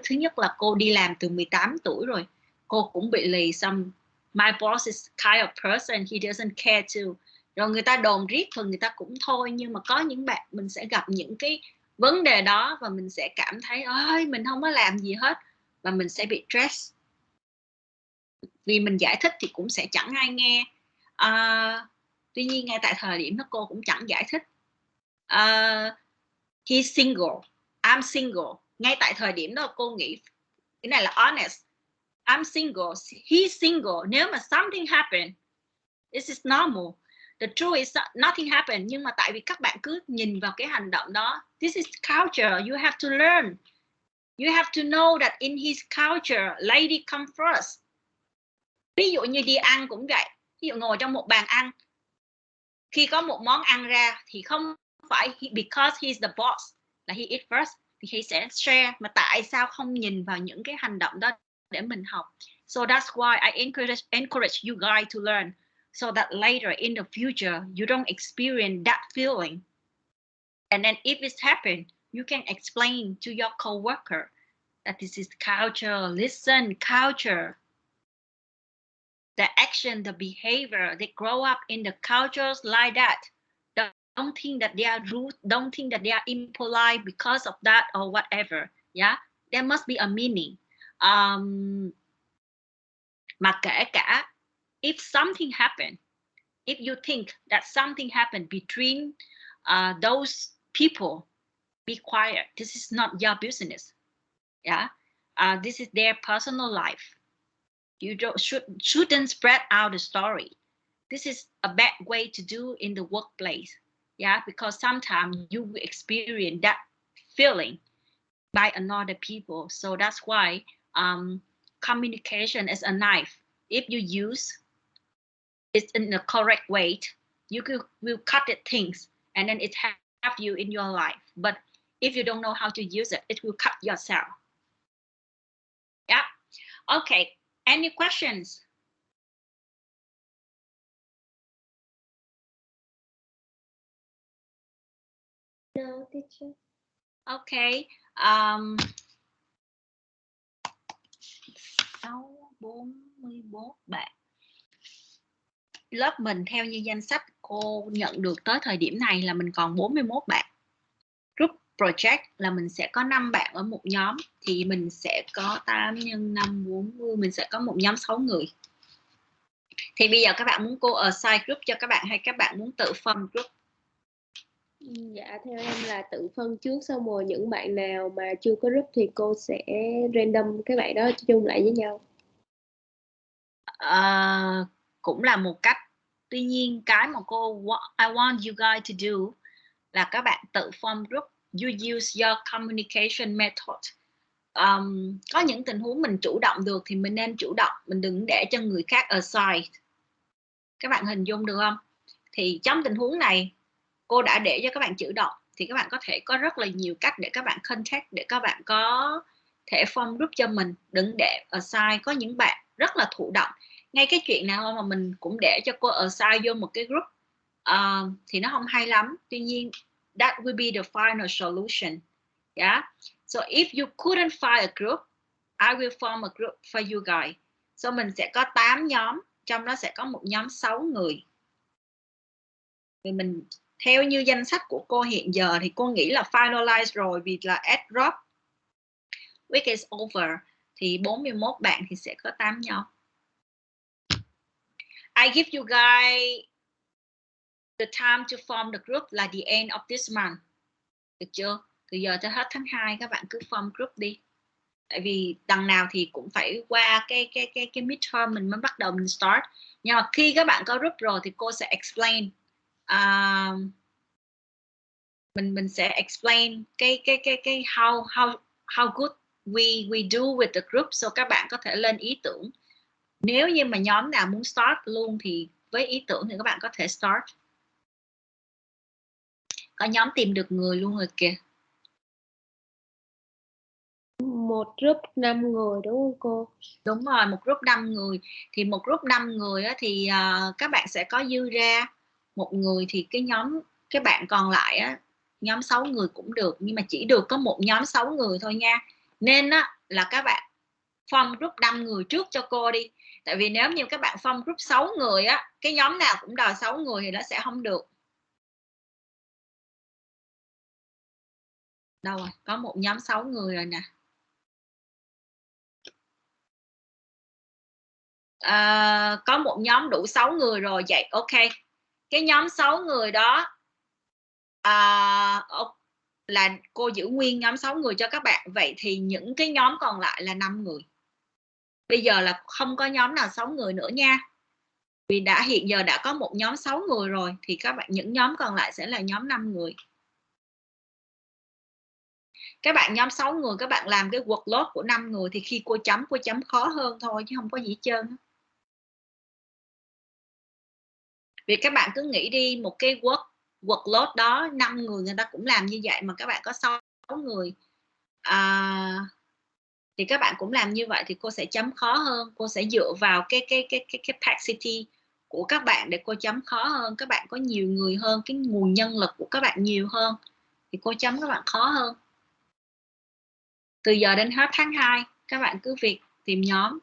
[SPEAKER 1] Thứ nhất là cô đi làm từ 18 tuổi rồi, cô cũng bị lì. Xong my boss is kind of person, he doesn't care too. Rồi người ta đồn riết thôi người ta cũng thôi. Nhưng mà có những bạn mình sẽ gặp những cái vấn đề đó và mình sẽ cảm thấy ơi mình không có làm gì hết, và mình sẽ bị stress. Vì mình giải thích thì cũng sẽ chẳng ai nghe. Tuy nhiên ngay tại thời điểm đó cô cũng chẳng giải thích. He's single, I'm single. Ngay tại thời điểm đó cô nghĩ cái này là honest. I'm single, he's single. Nếu mà something happen, this is normal. The truth is nothing happened. Nhưng mà tại vì các bạn cứ nhìn vào cái hành động đó, this is culture, you have to learn. You have to know that in his culture, lady come first. Ví dụ như đi ăn cũng vậy. Ví dụ ngồi trong một bàn ăn, khi có một món ăn ra thì không phải because he's the boss là he eat first, thì he sẽ share. Mà tại sao không nhìn vào những cái hành động đó để mình học? So that's why I encourage you guys to learn. so that later in the future you don't experience that feeling. And then if it happens, you can explain to your coworker that this is culture. Listen, culture. The action, the behavior, they grow up in the cultures like that. Don't think that they are rude, don't think that they are impolite because of that or whatever. Yeah, there must be a meaning. Mà kể cả if something happened, if you think that something happened between those people, be quiet. This is not your business. Yeah, this is their personal life. You shouldn't spread out the story. This is a bad way to do in the workplace. Yeah, because sometimes you will experience that feeling by another people. So that's why communication is a knife. If you use it in the correct way, you will cut it things and then it have you in your life. But if you don't know how to use it, it will cut yourself. Yeah. Okay. Any questions?
[SPEAKER 10] No, teacher.
[SPEAKER 1] Okay. 641 bạn. Lớp mình theo như danh sách cô nhận được tới thời điểm này là mình còn 41 bạn. Group project là mình sẽ có 5 bạn ở một nhóm, thì mình sẽ có 8 x 5 40, mình sẽ có một nhóm 6 người. Thì bây giờ các bạn muốn cô assign group cho các bạn hay các bạn muốn tự phân group?
[SPEAKER 10] Dạ theo em là tự phân trước, xong rồi những bạn nào mà chưa có group thì cô sẽ random cái bạn đó chung lại với nhau.
[SPEAKER 1] Cũng là một cách. Tuy nhiên cái mà I want you guys to do là các bạn tự form group. You use your communication method. Có những tình huống mình chủ động được thì mình nên chủ động, mình đừng để cho người khác assign. Các bạn hình dung được không? Thì trong tình huống này cô đã để cho các bạn chủ động, thì các bạn có thể có rất là nhiều cách để các bạn contact, để các bạn có thể form group cho mình. Đừng để assign. Có những bạn rất là thụ động, ngay cái chuyện nào mà mình cũng để cho cô assign vô một cái group thì nó không hay lắm. Tuy nhiên that will be the final solution. Yeah. So if you couldn't find a group, I will form a group for you guys. So mình sẽ có 8 nhóm, trong đó sẽ có một nhóm 6 người. Vì mình theo như danh sách của cô hiện giờ thì cô nghĩ là finalize rồi, vì là at drop week is over thì 41 bạn thì sẽ có 8 nhóm. I give you guys the time to form the group là the end of this month. Được chưa? Từ giờ tới hết tháng 2 các bạn cứ form group đi. Tại vì đằng nào thì cũng phải qua cái midterm mình mới bắt đầu mình start. Nhưng mà khi các bạn có group rồi thì cô sẽ explain. Mình sẽ explain cái how good we do with the group, so các bạn có thể lên ý tưởng. Nếu như mà nhóm nào muốn start luôn thì với ý tưởng thì các bạn có thể start. Có nhóm tìm được người luôn rồi kìa.
[SPEAKER 10] Một group 5 người đúng không cô?
[SPEAKER 1] Đúng rồi, một group 5 người. Thì một group 5 người á, thì các bạn sẽ có dư ra một người, thì cái bạn còn lại á, nhóm 6 người cũng được, nhưng mà chỉ được có một nhóm 6 người thôi nha. Nên á, là các bạn form group 5 người trước cho cô đi. Tại vì nếu như các bạn form group 6 người á, cái nhóm nào cũng đòi 6 người thì nó sẽ không được. Đâu rồi, có một nhóm 6 người rồi nè. Có một nhóm đủ 6 người rồi. Vậy ok, cái nhóm 6 người đó là cô giữ nguyên nhóm 6 người cho các bạn. Vậy thì những cái nhóm còn lại là 5 người. Bây giờ là không có nhóm nào 6 người nữa nha. Vì hiện giờ đã có một nhóm 6 người rồi, thì các bạn những nhóm còn lại sẽ là nhóm 5 người. Các bạn nhóm 6 người các bạn làm cái workload của 5 người thì khi cô chấm khó hơn thôi chứ không có gì hết trơn. Vì các bạn cứ nghĩ đi, một cái workload đó 5 người ta cũng làm như vậy, mà các bạn có 6 người thì các bạn cũng làm như vậy thì cô sẽ chấm khó hơn. Cô sẽ dựa vào cái capacity của các bạn để cô chấm khó hơn. Các bạn có nhiều người hơn, cái nguồn nhân lực của các bạn nhiều hơn thì cô chấm các bạn khó hơn. Từ giờ đến hết tháng 2 các bạn cứ việc tìm nhóm.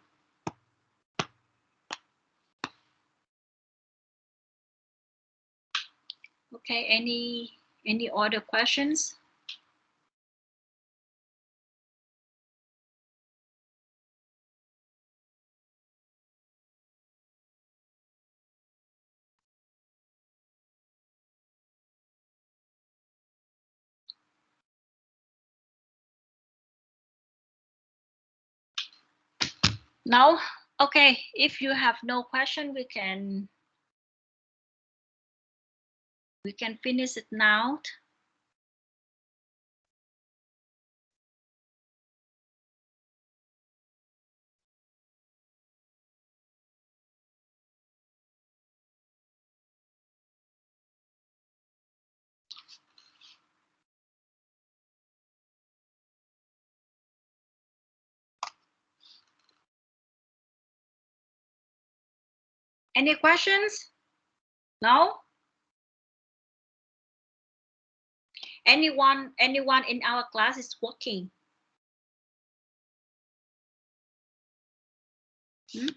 [SPEAKER 1] Okay, any other questions? No? Okay, if you have no question, we can finish it now. Any questions? No? Anyone in our class is working? Hmm?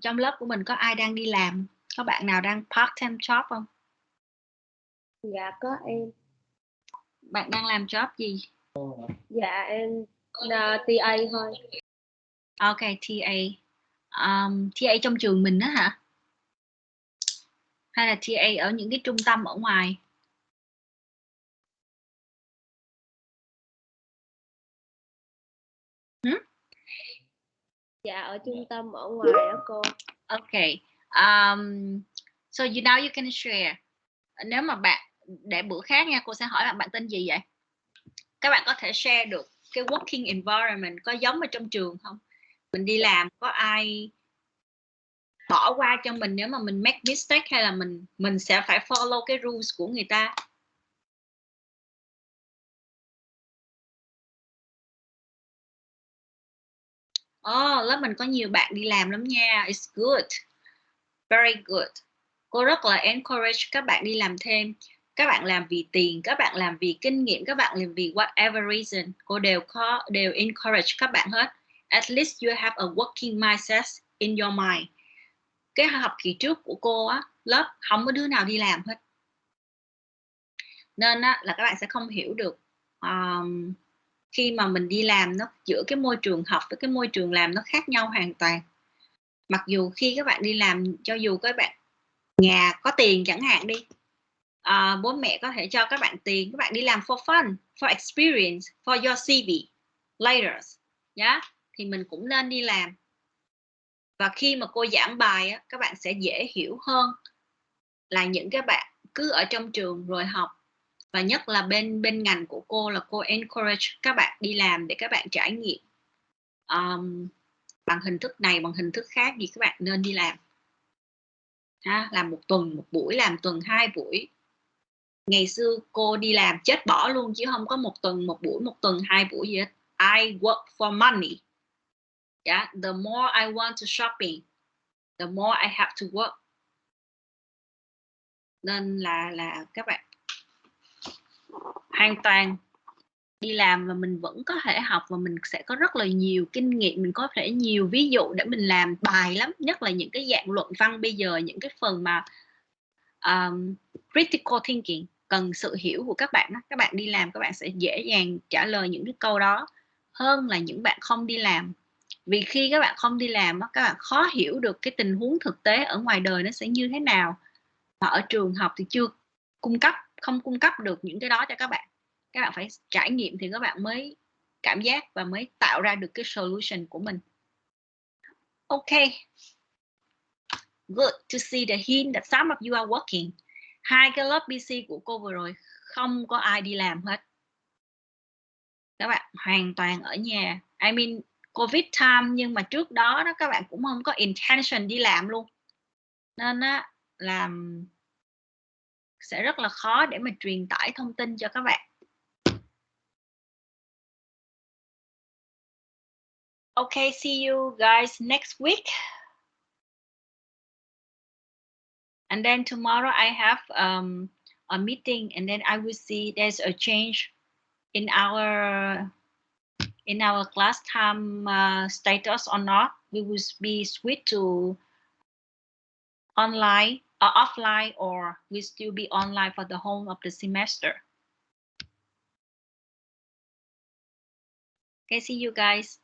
[SPEAKER 1] Trong lớp của mình có ai đang đi làm? Có bạn nào đang part-time job không?
[SPEAKER 10] Dạ có em.
[SPEAKER 1] Bạn đang làm job gì?
[SPEAKER 10] Dạ em là TA thôi.
[SPEAKER 1] Ok, TA. TA trong trường mình đó hả? Hay là TA ở những cái trung tâm ở ngoài?
[SPEAKER 10] Dạ ở trung tâm ở ngoài đó cô.
[SPEAKER 1] Okay. So now you can share. Nếu mà bạn để bữa khác nha, cô sẽ hỏi bạn tên gì vậy? Các bạn có thể share được cái working environment có giống ở trong trường không? Mình đi làm có ai bỏ qua cho mình nếu mà mình make mistake, hay là mình sẽ phải follow cái rules của người ta? Lớp mình có nhiều bạn đi làm lắm nha. It's good. Very good. Cô rất là encourage các bạn đi làm thêm. Các bạn làm vì tiền, các bạn làm vì kinh nghiệm, các bạn làm vì whatever reason. Cô đều encourage các bạn hết. At least you have a working mindset in your mind. Cái học kỳ trước của cô á, lớp không có đứa nào đi làm hết. Nên á, là các bạn sẽ không hiểu được khi mà mình đi làm, nó giữa cái môi trường học với cái môi trường làm nó khác nhau hoàn toàn. Mặc dù khi các bạn đi làm, cho dù các bạn nhà có tiền chẳng hạn đi, bố mẹ có thể cho các bạn tiền, các bạn đi làm for fun, for experience, for your CV later, thì mình cũng nên đi làm. Và khi mà cô giảng bài á, các bạn sẽ dễ hiểu hơn là những cái bạn cứ ở trong trường rồi học. Và nhất là bên ngành của cô là cô encourage các bạn đi làm để các bạn trải nghiệm bằng hình thức này, bằng hình thức khác gì, các bạn nên đi làm. Làm một tuần một buổi, làm tuần 2 buổi. Ngày xưa cô đi làm chết bỏ luôn, chứ không có một tuần một buổi, một tuần 2 buổi gì hết. I work for money. The more I want to shopping, the more I have to work. Nên là các bạn hoàn toàn đi làm và mình vẫn có thể học, và mình sẽ có rất là nhiều kinh nghiệm, mình có thể nhiều ví dụ để mình làm bài lắm. Nhất là những cái dạng luận văn bây giờ, những cái phần mà critical thinking cần sự hiểu của các bạn đó. Các bạn đi làm các bạn sẽ dễ dàng trả lời những cái câu đó hơn là những bạn không đi làm. Vì khi các bạn không đi làm đó, các bạn khó hiểu được cái tình huống thực tế ở ngoài đời nó sẽ như thế nào, mà ở trường học thì không cung cấp được những cái đó cho các bạn. Các bạn phải trải nghiệm thì các bạn mới cảm giác và mới tạo ra được cái solution của mình. Okay. Good to see the hint that some of you are working. 2 cái lớp BC của cô vừa rồi không có ai đi làm hết. Các bạn hoàn toàn ở nhà. I mean Covid time, nhưng mà trước đó các bạn cũng không có intention đi làm luôn. Nên á, làm sẽ rất là khó để mà truyền tải thông tin cho các bạn. Okay, see you guys next week. And then tomorrow I have a meeting, and then I will see there's a change in our class time status or not. We will be switched to online or offline, or we still be online for the whole of the semester. Okay, see you guys.